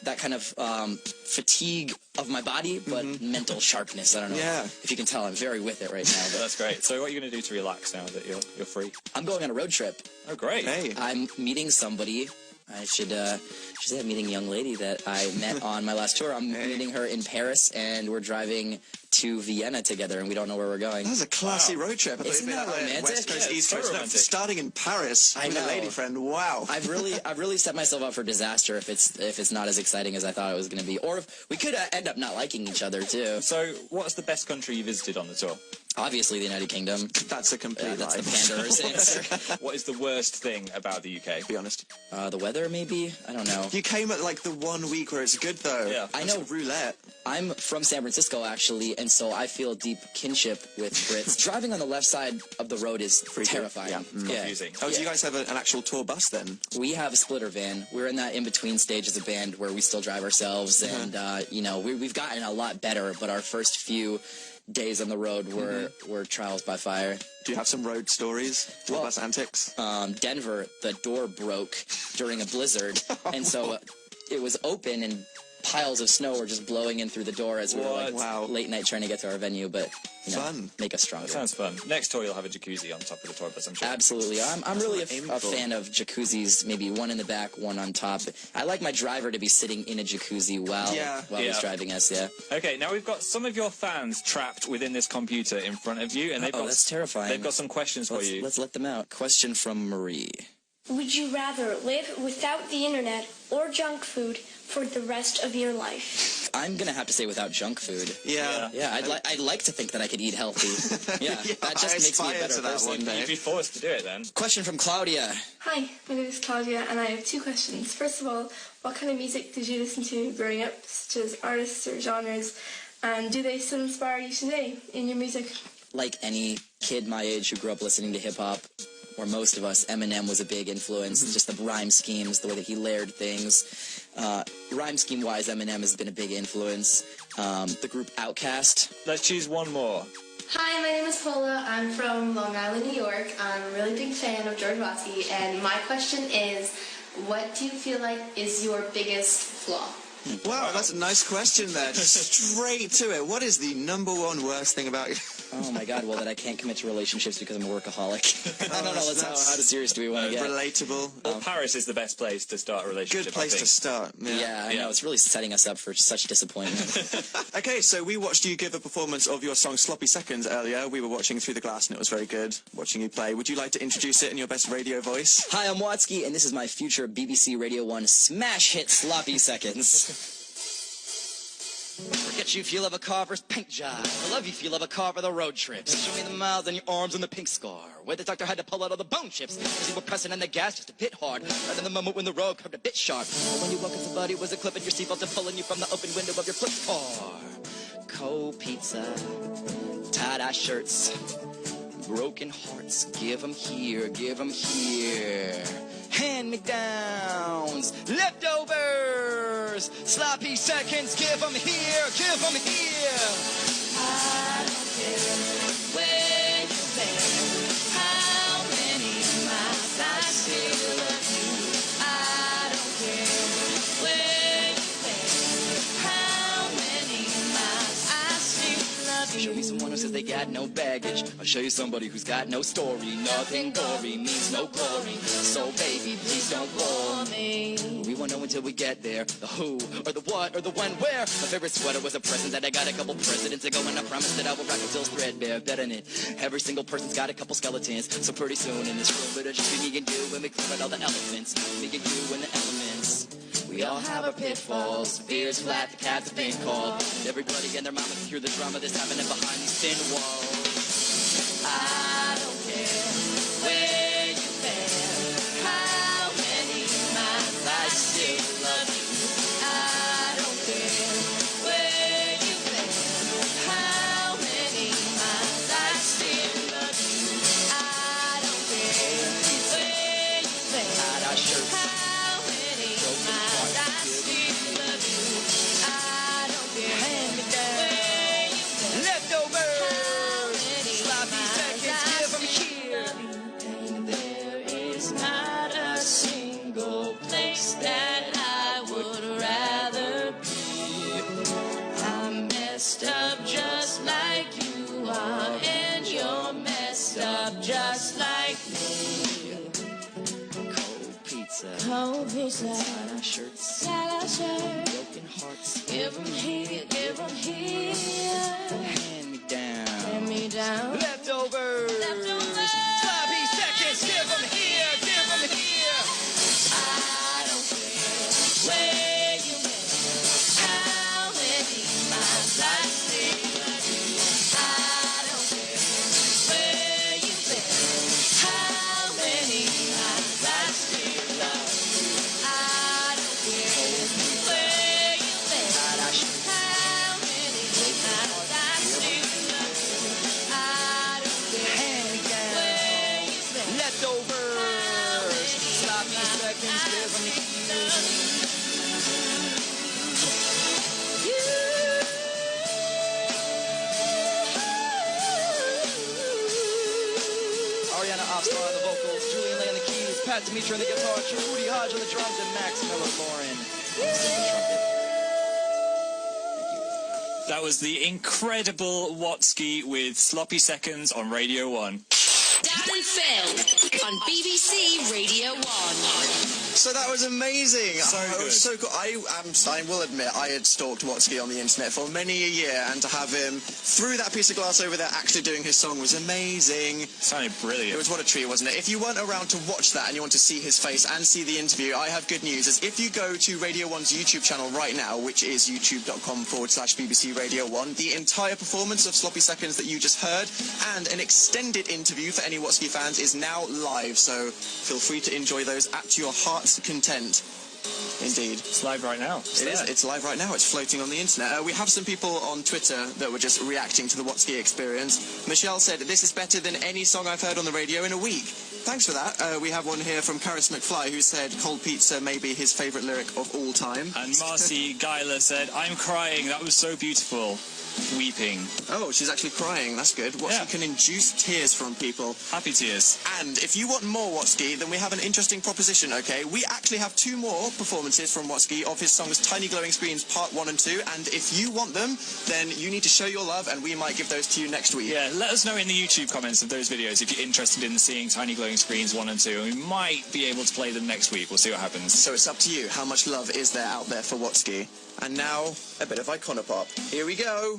S11: fatigue of my body, but mental sharpness. I don't know if you can tell. I'm very with it right now. But
S4: That's great. So what are you going to do to relax now that you're free?
S11: I'm going on a road trip.
S4: Oh, great.
S5: Hey.
S11: I'm meeting somebody. I should say I'm meeting a young lady that I met on my last tour. I'm meeting her in Paris, and we're driving to Vienna together, and we don't know where we're going.
S5: That's a classy road trip.
S11: Isn't that romantic?
S5: West Coast, East
S4: so
S5: Coast.
S4: romantic.
S5: Starting in Paris with a lady friend. Wow.
S11: I've really set myself up for disaster if it's not as exciting as I thought it was going to be, or if we could end up not liking each other too.
S4: So what's the best country you visited on the tour?
S11: Obviously, the United Kingdom.
S5: That's a complete
S11: That's
S5: lie.
S11: the Pandora's answer.
S4: What is the worst thing about the UK?
S5: Be honest.
S11: The weather, maybe? I don't know.
S5: You came at like the 1 week where it's good though.
S4: Yeah.
S11: I know.
S5: Roulette.
S11: I'm from San Francisco, actually, and so I feel deep kinship with Brits. Driving on the left side of the road is terrifying.
S5: Yeah.
S4: Confusing.
S5: Oh, do you guys have an actual tour bus then?
S11: We have a splitter van. We're in that in-between stage as a band where we still drive ourselves, and, you know, we've gotten a lot better, but our first few days on the road were trials by fire.
S5: Do you have some road stories? Tour bus antics?
S11: Denver, the door broke during a blizzard, and so it was open, and piles of snow were just blowing in through the door as we were like late night trying to get to our venue, but you know, make us stronger.
S4: That sounds fun. Next tour you'll have a jacuzzi on top of the tour bus, I'm sure.
S11: Absolutely. I'm really a fan of jacuzzis, maybe one in the back, one on top. I like my driver to be sitting in a jacuzzi while he's driving us,
S4: Okay, now we've got some of your fans trapped within this computer in front of you, and they've got
S11: that's terrifying.
S4: They've got some questions for you.
S11: Let's let them out. Question from Marie.
S12: Would you rather live without the internet or junk food for the rest of your life?
S11: I'm gonna have to say without junk food.
S5: Yeah.
S11: I'd like to think that I could eat healthy. That just makes me a better person.
S4: You'd be forced to do it then.
S11: Question from Claudia.
S12: Hi, my name is Claudia, and I have 2 questions. First of all, what kind of music did you listen to growing up, such as artists or genres, and do they still inspire you today in your music?
S11: Like any kid my age who grew up listening to hip-hop, or most of us, Eminem was a big influence. Just the rhyme schemes, the way that he layered things. Rhyme scheme-wise, Eminem has been a big influence. The group Outkast.
S4: Let's choose one more.
S13: Hi, my name is Paula. I'm from Long Island, New York. I'm a really big fan of George Watsky, and my question is, what do you feel like is your biggest flaw?
S5: Wow, that's a nice question there. Straight to it. What is the #1 worst thing about you?
S11: Oh my God, well that I can't commit to relationships because I'm a workaholic. I don't know, how serious do we want to get?
S5: Relatable.
S4: Well, Paris is the best place to start a relationship.
S5: Good place to start.
S11: Yeah, I know, it's really setting us up for such disappointment.
S5: Okay, so we watched you give a performance of your song Sloppy Seconds earlier. We were watching through the glass and it was very good, watching you play. Would you like to introduce it in your best radio voice?
S11: Hi, I'm Watsky, and this is my future BBC Radio 1 smash hit Sloppy Seconds. Forget you if you love a car versus paint job. I love you if you love a car for the road trips. Show me the miles on your arms and the pink scar. Where the doctor had to pull out all the bone chips. Cause you were pressing on the gas just a bit hard. Right in the moment when the road curved a bit sharp. Or when you woke up somebody was a clip in your seatbelt and pulling you from the open window of your flip car. Cold pizza, tie-dye shirts, broken hearts. Give 'em here, give 'em here. Hand-me-downs, leftovers, sloppy seconds, give 'em here, give 'em here. here.
S10: I don't care where you've been, how many miles, I still love you. I don't care where you've been, how many miles, I still love you.
S11: Show me someone who says they got no baggage. I'll show you somebody who's got no story. Nothing gory means no glory. So baby, please don't bore me. We won't know until we get there. The who, or the what, or the when, where. My favorite sweater was a present that I got a couple presidents ago, and I promised that I would rock until it's threadbare. Betting it. Every single person's got a couple skeletons. So pretty soon in this room, it'll just be me and you, and we clear out all the elephants. Me and you and the elements. We all have our pitfalls. Fears flat, the cats have been called. Everybody and their mama through the drama that's happening behind these thin walls.
S10: I don't care where you've been, how many miles, I still love you. I don't care where you've been, how many miles, I still love you. I don't care where you've been, how many miles, I still love you. I don't care where you've been.
S11: Leftovers.
S10: Sloppy seconds, give 'em here. And there is not a single place that I would rather be. I'm messed up just like you are, and you're messed up just like me.
S11: Cold pizza.
S10: Cold pizza.
S11: Tie-dye shirts.
S10: Tie-dye shirt.
S11: Broken hearts.
S10: Give 'em here, give 'em here.
S11: Hand me down.
S10: Hand me down.
S11: Leftovers.
S10: Leftovers.
S11: Sloppy seconds. Give 'em here. Give 'em here.
S10: I don't care where you been, how many miles, I still love you. I don't care where you been, how many miles, I still love you. I don't care where you been, how many miles, I still love you. I don't care where you been.
S11: Leftovers. Sloppy seconds. Give 'em here. Ariana Offstar on the vocals, Julian Lay on the keys, Pat Dimitri on the guitar, Rudy Hodge on the drums, and Max Miller Lauren on the trumpet.
S4: That was the incredible Watsky with Sloppy Seconds on Radio 1.
S3: Dan and Phil on BBC Radio 1.
S5: So that was amazing.
S4: So
S5: It
S4: good.
S5: was so cool. I will admit, I had stalked Watsky on the internet for many a year, and to have him through that piece of glass over there actually doing his song was amazing.
S4: Sounded brilliant.
S5: It was what a treat, wasn't it? If you weren't around to watch that and you want to see his face and see the interview, I have good news. As if you go to Radio 1's YouTube channel right now, which is youtube.com/BBC Radio 1, the entire performance of Sloppy Seconds that you just heard and an extended interview for any Watsky fans is now live, so feel free to enjoy those at your heart's content. Indeed.
S4: It's live right now.
S5: It's live right now. It's floating on the internet. We have some people on Twitter that were just reacting to the Watsky experience. Michelle said, "This is better than any song I've heard on the radio in a week." Thanks for that. We have one here from Karis McFly who said, "Cold pizza may be his favourite lyric of all time."
S4: And Marcy Geiler said, "I'm crying. That was so beautiful." Weeping.
S5: Oh, she's actually crying. That's good. Watsky can induce tears from people.
S4: Happy tears.
S5: And if you want more Watsky, then we have an interesting proposition, okay? We actually have 2 more performances from Watsky of his songs Tiny Glowing Screens Part 1 and 2, and if you want them, then you need to show your love, and we might give those to you next week.
S4: Yeah, let us know in the YouTube comments of those videos if you're interested in seeing Tiny Glowing Screens 1 and 2, and we might be able to play them next week. We'll see what happens.
S5: So it's up to you. How much love is there out there for Watsky? And now, a bit of Iconopop. Here we go.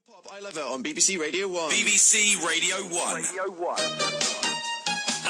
S5: Pop, I Love It on BBC Radio 1.
S2: BBC Radio 1.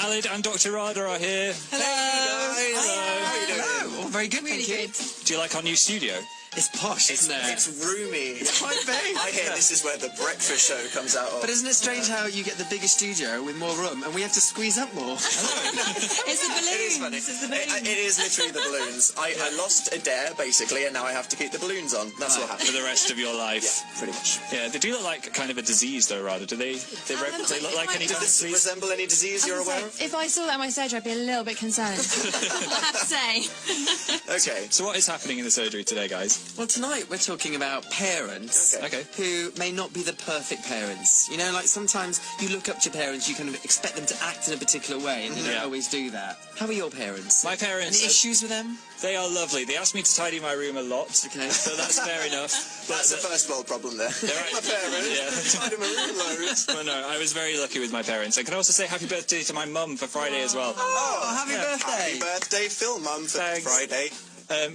S4: Alid and Dr. Rada are here.
S5: Hello. Hey guys. Hello. How are you doing?
S14: Hello. Oh, very good, thank you.
S4: Do you like our new studio?
S14: It's posh, isn't it?
S5: It's roomy.
S14: It's quite big.
S5: I hear this is where the breakfast show comes out of.
S14: But isn't it strange how you get the bigger studio with more room and we have to squeeze up more?
S15: It's the balloons.
S5: It is funny.
S15: It's the balloons.
S5: It is literally the balloons. I lost a dare, basically, and now I have to keep the balloons on. That's what happened.
S4: For the rest of your life.
S5: Yeah, pretty much.
S4: Yeah, they do look like kind of a disease, though, Rada. Do they? They look like any kind of
S5: Does this
S4: disease?
S5: resemble any disease you're aware of?
S15: If I saw that in my surgery, I'd be a little bit concerned. I have to say.
S5: Okay.
S4: So what is happening in the surgery today, guys?
S14: Well, tonight we're talking about parents who may not be the perfect parents. You know, like sometimes you look up to your parents, you kind of expect them to act in a particular way, and they don't always do that. How are your parents?
S4: My parents...
S14: Any issues with them?
S4: They are lovely. They ask me to tidy my room a lot,
S14: Okay.
S4: so that's fair enough.
S5: That's the first world problem there. My parents. Tied them a room loads.
S4: Well, no, I was very lucky with my parents. I can also say happy birthday to my mum for Friday as well.
S14: Oh, happy birthday!
S5: Happy birthday, Phil, Mum, for Friday.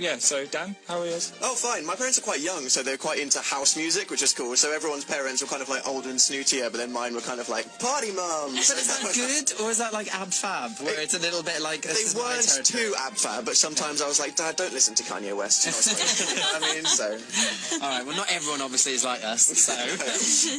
S4: Yeah, so Dan, how are yours?
S5: Oh, fine. My parents are quite young, so they're quite into house music, which is cool. So everyone's parents were kind of like old and snootier, but then mine were kind of like party mums.
S14: But is that good, or is that like ab fab, where it's a little bit like...
S5: They weren't too ab fab, but sometimes I was like, Dad, don't listen to Kanye West. I was like, you know what I mean? So...
S14: All right, well, not everyone obviously is like us, so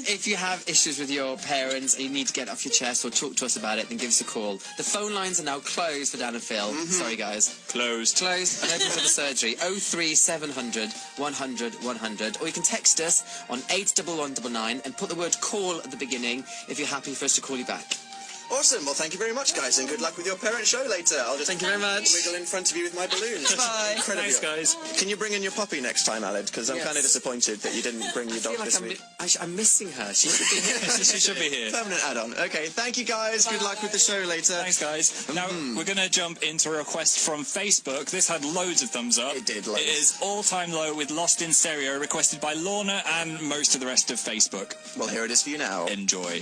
S14: if you have issues with your parents and you need to get it off your chest or talk to us about it, then give us a call. The phone lines are now closed for Dan and Phil. Sorry, guys.
S4: Closed.
S14: Closed and open for the surgery. 03700 100 100. Or you can text us on 81199 and put the word call at the beginning if you're happy for us to call you back.
S5: Awesome. Well, thank you very much, guys, and good luck with your parent show later. I'll just
S14: Thank you very much.
S5: wiggle in front of you with my balloons.
S14: Bye.
S5: Incredible.
S4: Thanks, guys.
S5: Can you bring in your puppy next time, Aled? Because I'm
S14: Yes.
S5: kind of disappointed that you didn't bring your
S14: I feel
S5: dog
S14: like
S5: this week.
S14: I'm missing her. She should be here.
S4: She should be here.
S5: Permanent add-on. Okay, thank you, guys. Good luck with the show later.
S4: Thanks, guys. Now, we're going to jump into a request from Facebook. This had loads of thumbs up.
S5: It did, loads.
S4: It is all-time low with Lost in Stereo, requested by Lorna and most of the rest of Facebook.
S5: Well, here it is for you now.
S4: Enjoy.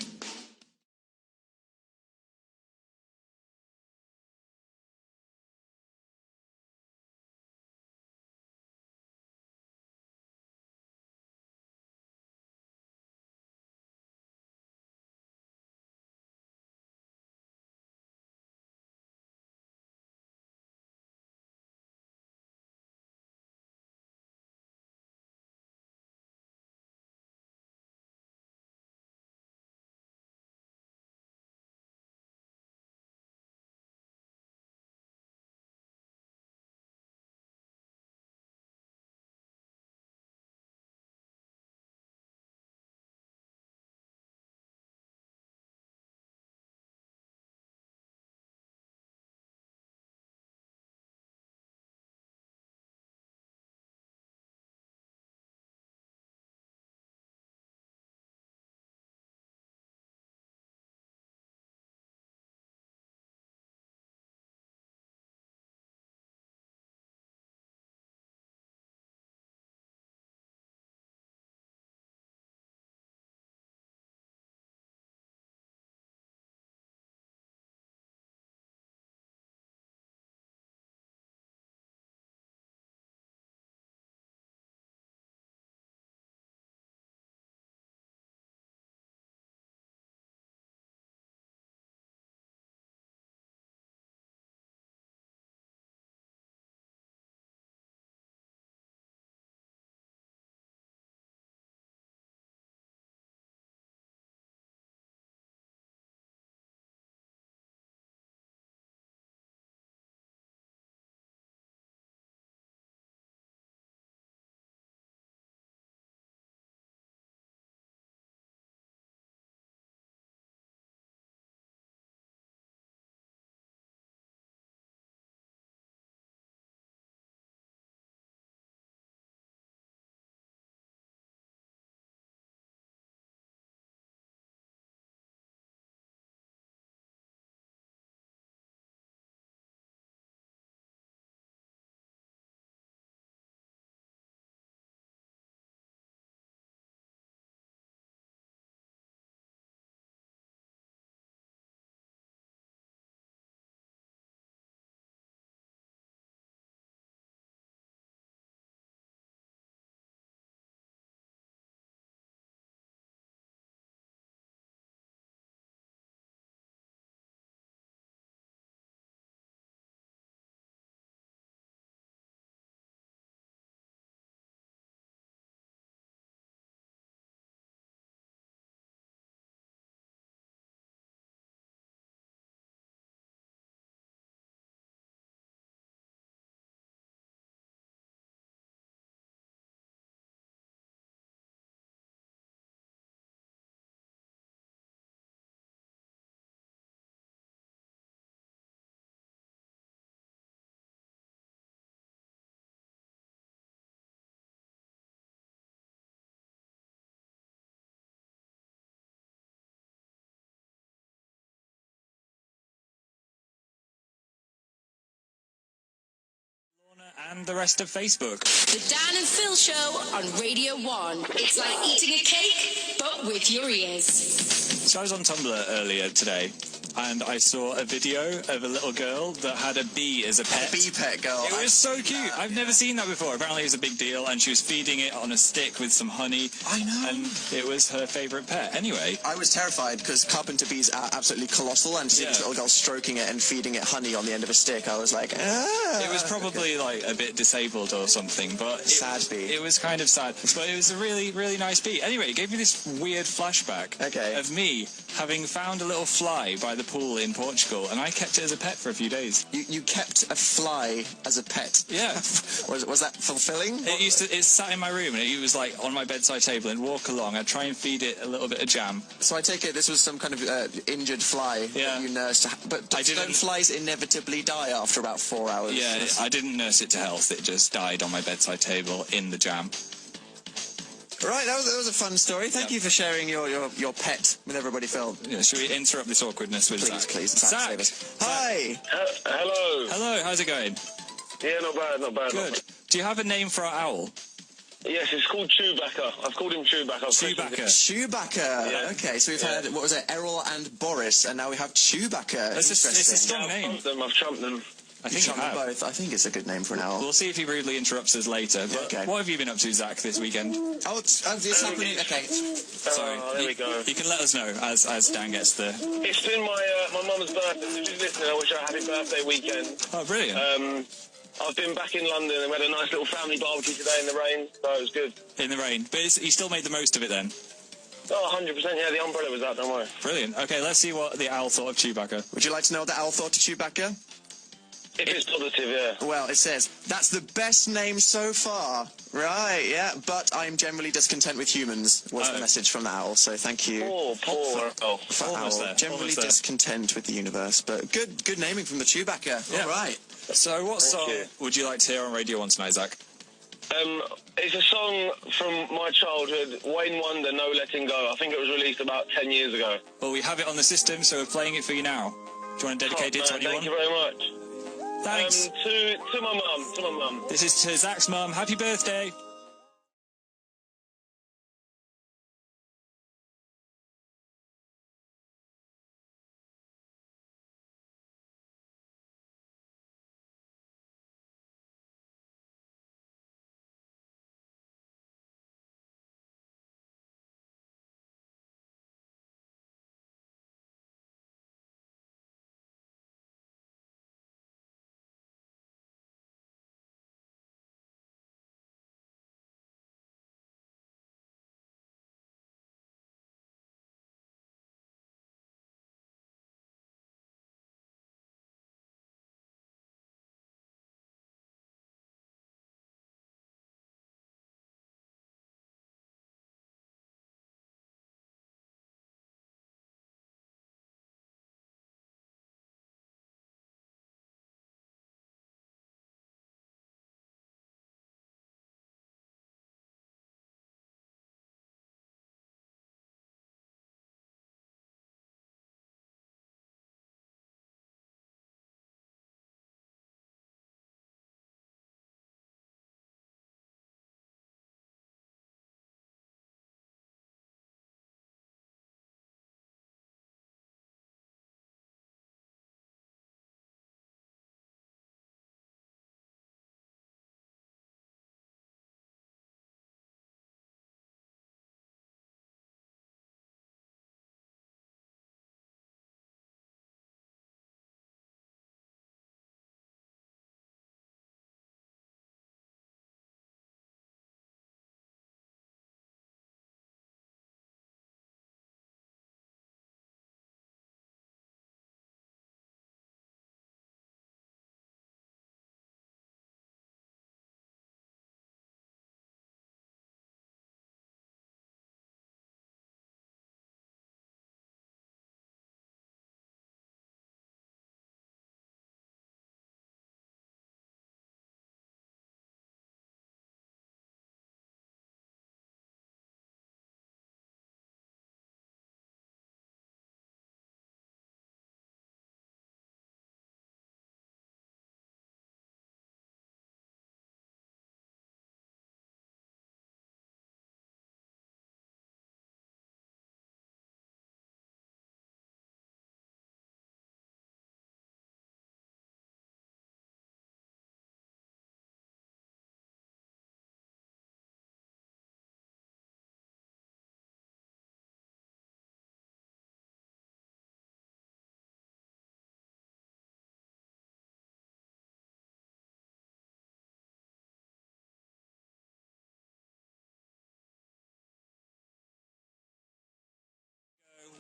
S4: and the rest of Facebook.
S3: The Dan and Phil Show on Radio 1. It's like eating a cake, but with your ears.
S4: So I was on Tumblr earlier today, and I saw a video of a little girl that had a bee as a pet.
S5: A bee pet girl.
S4: It was so cute. I've never seen that before. Apparently it was a big deal, and she was feeding it on a stick with some honey.
S5: I know.
S4: And it was her favourite pet. Anyway.
S5: I was terrified because carpenter bees are absolutely colossal, and to see this little girl stroking it and feeding it honey on the end of a stick, I was like, ah.
S4: It was probably like a bit disabled or something, but
S5: sad bee.
S4: It was kind of sad, but it was a really, really nice bee. Anyway, it gave me this weird flashback of me having found a little fly by the pool in Portugal, and I kept it as a pet for a few days.
S5: You kept a fly as a pet?
S4: Yeah.
S5: was that fulfilling?
S4: It sat in my room, and it was like on my bedside table, and walk along, I'd try and feed it a little bit of jam.
S5: So I take it this was some kind of injured fly that you nursed, but don't flies inevitably die after about 4 hours?
S4: Yeah, I didn't nurse it to health, it just died on my bedside table in the jam.
S5: Right, that was a fun story. Thank you for sharing your pet with everybody, Phil.
S4: Yeah, should we interrupt this awkwardness with Zach?
S5: Please,
S4: Zach!
S5: save us. Hi!
S16: Hello.
S4: Hello, how's it going?
S16: Yeah, not bad, not bad.
S4: Good.
S16: Not bad.
S4: Do you have a name for our owl?
S16: Yes, it's called Chewbacca. I've called him Chewbacca.
S5: Chewbacca.
S16: Yeah.
S5: Okay, so we've had, what was it, Errol and Boris, and now we have Chewbacca.
S4: It's a strong name.
S16: I've trumped them.
S4: I think you have.
S5: Both. I think it's a good name for an owl.
S4: We'll see if he rudely interrupts us later. But what have you been up to, Zach, this weekend?
S5: Oh, it's happening. Okay.
S4: Sorry.
S16: There we go.
S4: You can let us know as Dan gets the...
S16: It's been my mum's birthday. So she's listening. I wish her a happy birthday weekend.
S4: Oh, brilliant.
S16: I've been back in London and we had a nice little family barbecue today in the rain, so it was good.
S4: In the rain. But he still made the most of it then?
S16: Oh, 100%, yeah, the umbrella was out, don't worry.
S4: Brilliant. Okay, let's see what the owl thought of Chewbacca.
S5: Would you like to know what the owl thought of Chewbacca?
S16: If it's positive, yeah.
S5: Well, it says, that's the best name so far. Right, yeah, but I'm generally discontent with humans, was the message from the owl, so thank you.
S16: Poor owl.
S5: For
S4: Almost
S5: owl.
S4: there.
S5: Generally
S4: Almost there.
S5: discontent with the universe, but good naming from the Chewbacca.
S4: Yeah.
S5: All right.
S4: So what song would you like to hear on Radio 1 tonight, Zach?
S16: It's a song from my childhood, Wayne Wonder, No Letting Go. I think it was released about 10 years ago.
S4: Well, we have it on the system, so we're playing it for you now. Do you want to dedicate it to anyone?
S16: Thank you very much.
S4: Thanks.
S16: To my mum.
S4: This is to Zach's mum. Happy birthday.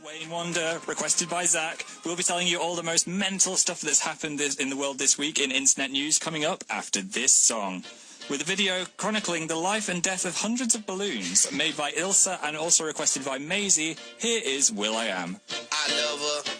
S4: Wayne Wonder, requested by Zach. We'll be telling you all the most mental stuff that's happened in the world this week in internet news coming up after this song. With a video chronicling the life and death of hundreds of balloons made by Ilsa and also requested by Maisie, here is will.i.am.
S8: I love her.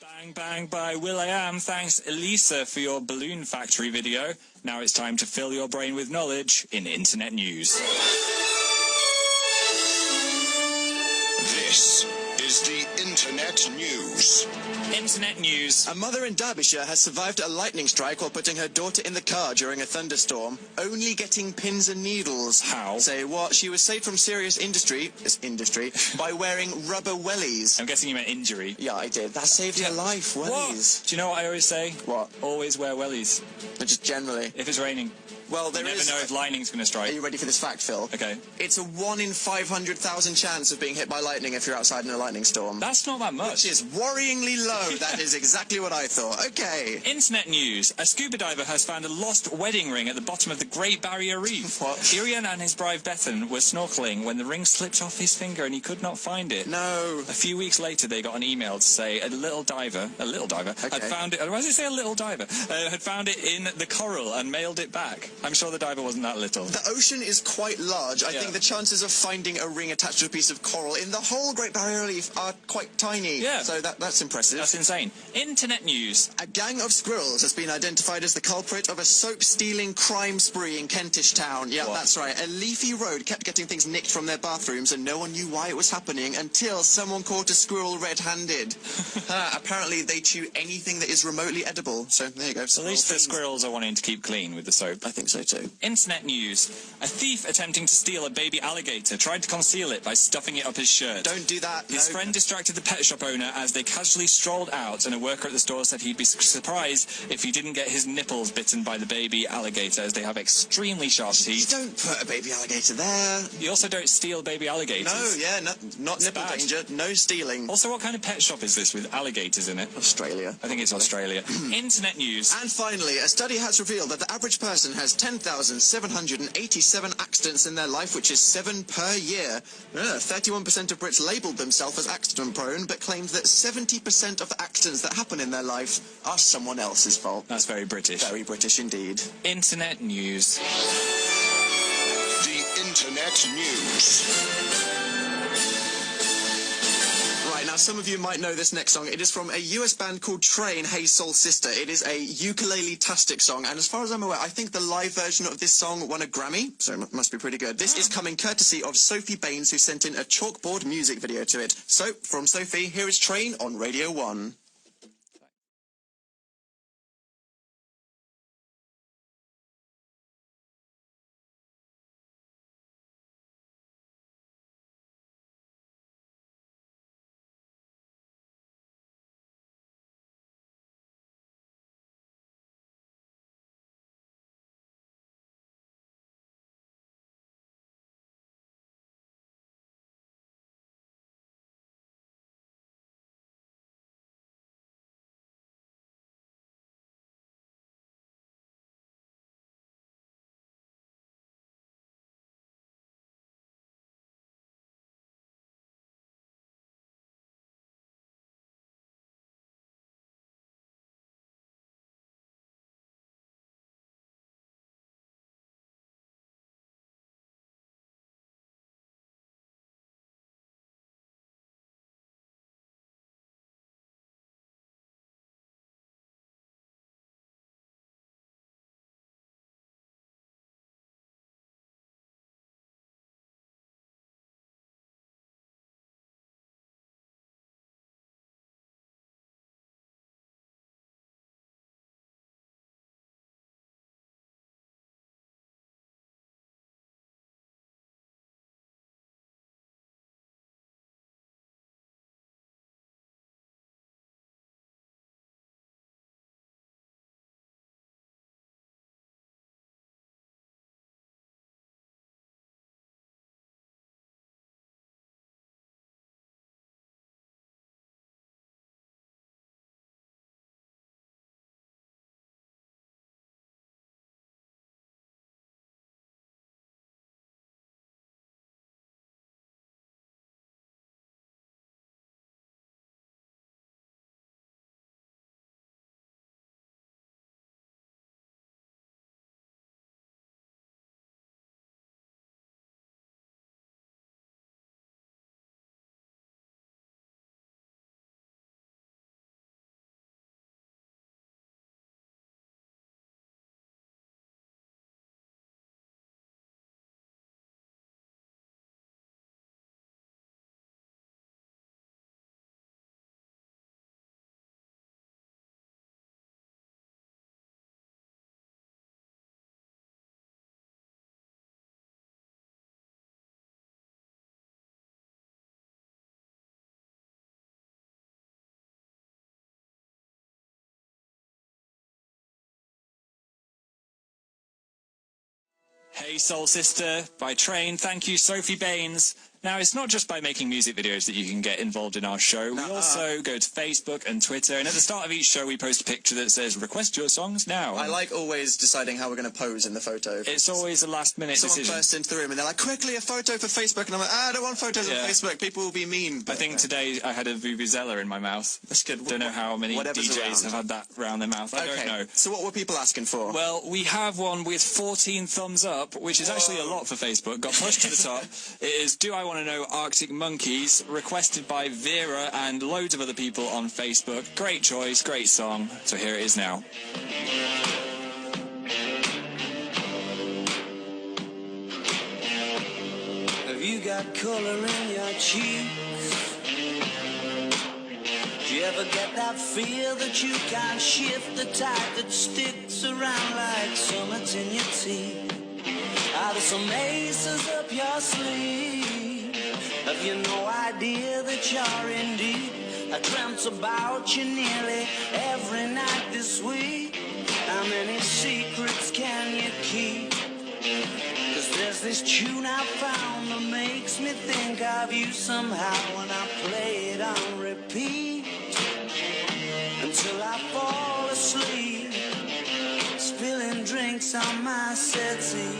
S4: Bang Bang by will.i.am. Thanks, Elisa, for your balloon factory video. Now it's time to fill your brain with knowledge in internet news.
S8: This is the Internet News.
S4: Internet news.
S5: A mother in Derbyshire has survived a lightning strike while putting her daughter in the car during a thunderstorm, only getting pins and needles.
S4: How?
S5: Say what? She was saved from serious industry by wearing rubber wellies.
S4: I'm guessing you meant injury.
S5: Yeah, I did. That saved her life, wellies.
S4: What? Do you know what I always say?
S5: What?
S4: Always wear wellies.
S5: But just generally.
S4: If it's raining.
S5: Well,
S4: you never know if lightning's going to strike.
S5: Are you ready for this fact, Phil?
S4: Okay.
S5: It's a 1 in 500,000 chance of being hit by lightning if you're outside in a lightning storm.
S4: That's not that much.
S5: Which is worryingly low. That is exactly what I thought. Okay.
S4: Internet news. A scuba diver has found a lost wedding ring at the bottom of the Great Barrier Reef.
S5: What?
S4: Irian and his bride Bethan were snorkeling when the ring slipped off his finger and he could not find it.
S5: No.
S4: A few weeks later, they got an email to say a little diver, had found it. Why does it say a little diver? Had found it in the coral and mailed it back. I'm sure the diver wasn't that little.
S5: The ocean is quite large. I think the chances of finding a ring attached to a piece of coral in the whole Great Barrier Reef are quite tiny.
S4: Yeah.
S5: So that's impressive.
S4: That's insane. Internet news.
S5: A gang of squirrels has been identified as the culprit of a soap-stealing crime spree in Kentish Town. Yeah, that's right. A leafy road kept getting things nicked from their bathrooms and no one knew why it was happening until someone caught a squirrel red-handed. Apparently they chew anything that is remotely edible. So there you go.
S4: At least the squirrels are wanting to keep clean with the soap.
S5: I think think so too.
S4: Internet news. A thief attempting to steal a baby alligator tried to conceal it by stuffing it up his shirt.
S5: Don't do that.
S4: His friend distracted the pet shop owner as they casually strolled out, and a worker at the store said he'd be surprised if he didn't get his nipples bitten by the baby alligator, as they have extremely sharp teeth.
S5: You don't put a baby alligator there.
S4: You also don't steal baby alligators.
S5: No, yeah, not nipple danger, no stealing.
S4: Also, what kind of pet shop is this with alligators in it?
S5: Australia.
S4: I think it's Australia. Internet news.
S5: And finally, a study has revealed that the average person has 10,787 accidents in their life, which is 7 per year. 31% of Brits labelled themselves as accident-prone, but claimed that 70% of the accidents that happen in their life are someone else's fault.
S4: That's very British.
S5: Very British indeed.
S4: Internet news.
S8: The Internet News.
S5: Right, now some of you might know this next song. It is from a US band called Train, Hey Soul Sister. It is a ukulele-tastic song, and as far as I'm aware, I think the live version of this song won a Grammy, so it must be pretty good. This is coming courtesy of Sophie Baines, who sent in a chalkboard music video to it. So, from Sophie, here is Train on Radio 1.
S4: Hey Soul Sister by Train. Thank you, Sophie Baines. Now, it's not just by making music videos that you can get involved in our show. We also go to Facebook and Twitter, and at the start of each show we post a picture that says, request your songs now.
S5: I like always deciding how we're going to pose in the photo.
S4: It's always a last-minute decision.
S5: Someone bursts into the room and they're like, quickly, a photo for Facebook, and I'm like, I don't want photos on Facebook, people will be mean.
S4: I think today I had a Vuvuzela in my mouth.
S5: That's good.
S4: Don't know how many DJs have had that around their mouth. I don't know.
S5: So what were people asking for?
S4: Well, we have one with 14 thumbs up, which is actually a lot for Facebook. Got pushed to the top. It is Do I Want to Know Arctic Monkeys, requested by Vera and loads of other people on Facebook. Great choice, great song. So here it is now.
S17: Have you got colour in your cheeks? Do you ever get that feel that you can't shift, the tide that sticks around like summits in your teeth? Are there some aces up your sleeve? Have you no idea that you're in deep? I dreamt about you nearly every night this week. How many secrets can you keep? 'Cause there's this tune I found that makes me think of you somehow, and I play it on repeat until I fall asleep, spilling drinks on my settee.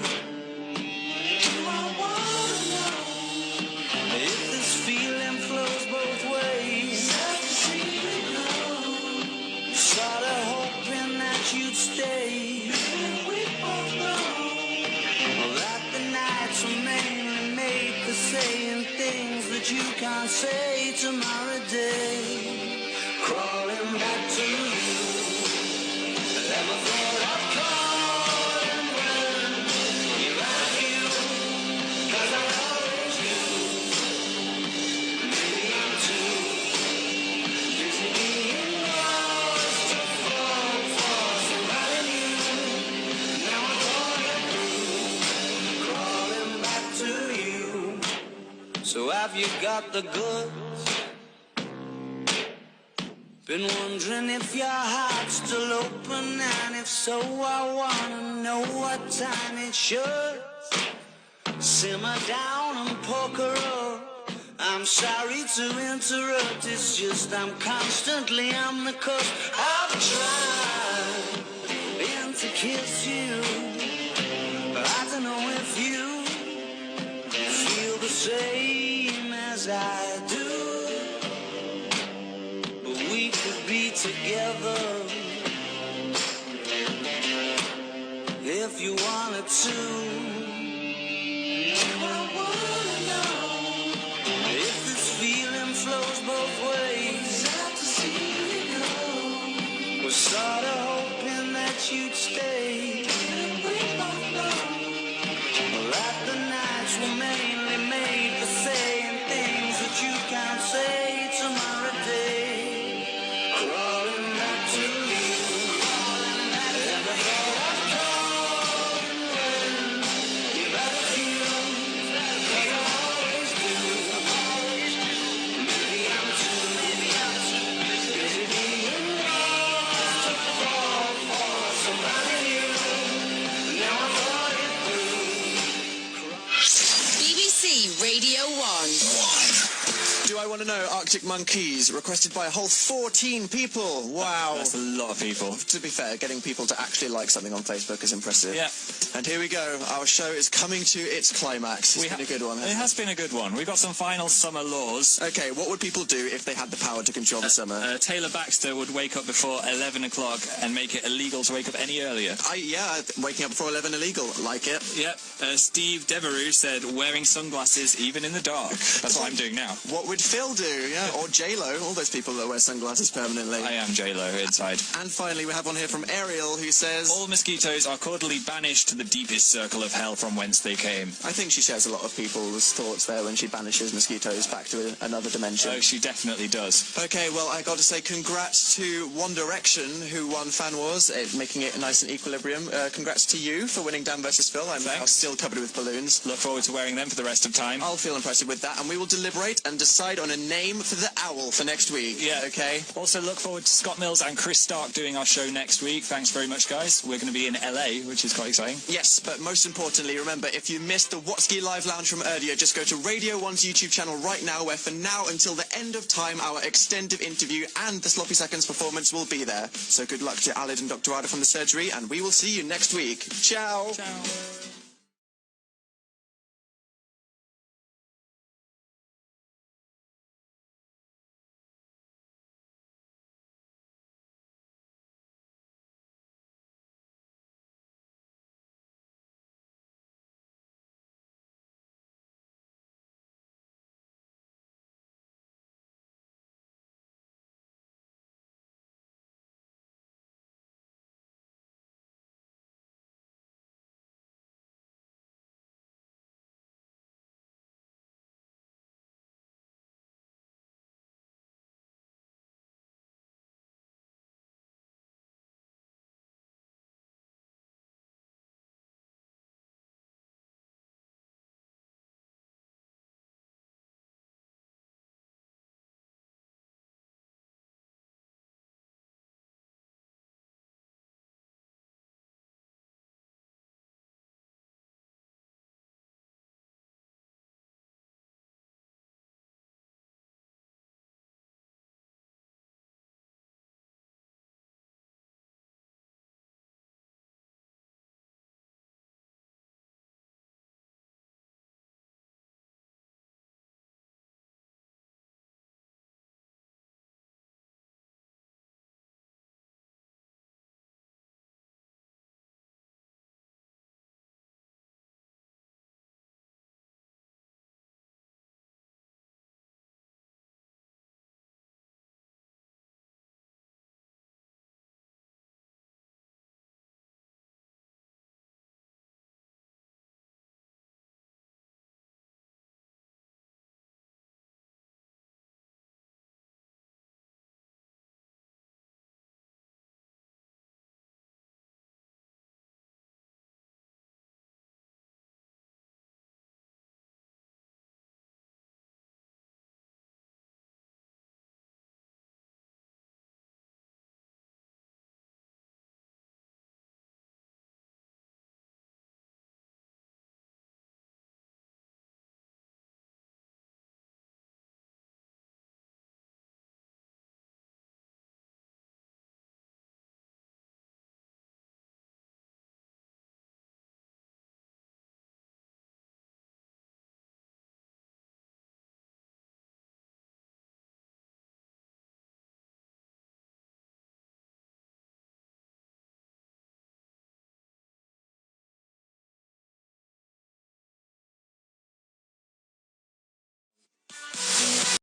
S17: Do I wanna know if this feeling flows both ways? Sorta hoping that you'd stay. We both know that the nights were mainly made for saying things that you can't say tomorrow day. Crawling back to you. Never thought I'd call and run. You like you, 'cause I always do. Maybe I'm too busy being lost to fall for somebody new. Now I'm going through, crawling back to you. So have you got the goods? Been wondering if your heart's still open, and if so, I wanna know what time it should simmer down and poker up. I'm sorry to interrupt, it's just I'm constantly on the cusp. I've tried been to kiss you, but I don't know if you feel the same as I do. We could be together if you wanted to. I wanna know if this feeling flows both ways. Sad to see you go. We're sorta hoping that you'd stay. We both know that the nights were mainly made for saying things that you can't say tomorrow day. Crawling back to you. Never thought I'd call and run. You better feel, 'cause I always do. Maybe I'm too busy being lost to fall for somebody new. Now I thought it through.
S3: BBC Radio 1.
S5: Do I Want to Know? Arctic Monkeys, requested by a whole 14 people. Wow.
S4: That's a lot of people.
S5: To be fair, getting people to actually like something on Facebook is impressive.
S4: Yeah.
S5: And here we go. Our show is coming to its climax. It's been a good one.
S4: It has been a good one. We've got some final summer laws.
S5: Okay, what would people do if they had the power to control the summer?
S4: Taylor Baxter would wake up before 11 o'clock and make it illegal to wake up any earlier.
S5: Waking up before 11 illegal. Like it.
S4: Yep. Steve Devereux said wearing sunglasses even in the dark. That's what I'm doing now.
S5: What would Phil do? Yeah, or J-Lo, all those people that wear sunglasses permanently.
S4: I am J-Lo inside.
S5: And finally, we have one here from Ariel, who says...
S4: All mosquitoes are cordially banished to the deepest circle of hell from whence they came.
S5: I think she shares a lot of people's thoughts there when she banishes mosquitoes back to another dimension.
S4: Oh, she definitely does.
S5: Okay, well, I got to say congrats to One Direction, who won Fan Wars, making it nice and equilibrium. Congrats to you for winning Dan vs. Phil. I'm now still covered with balloons.
S4: Look forward to wearing them for the rest of time.
S5: I'll feel impressed with that, and we will deliberate and decide on a name for the owl for next week.
S4: Yeah.
S5: Okay.
S4: Also look forward to Scott Mills and Chris Stark doing our show next week. Thanks very much, guys. We're going to be in LA, which is quite exciting.
S5: Yes, but most importantly, remember, if you missed the Watsky Live Lounge from earlier, just go to Radio 1's YouTube channel right now, where for now until the end of time, our extended interview and the Sloppy Seconds performance will be there. So good luck to Alid and Dr. Ada from the surgery, and we will see you next week. Ciao.
S4: Ciao.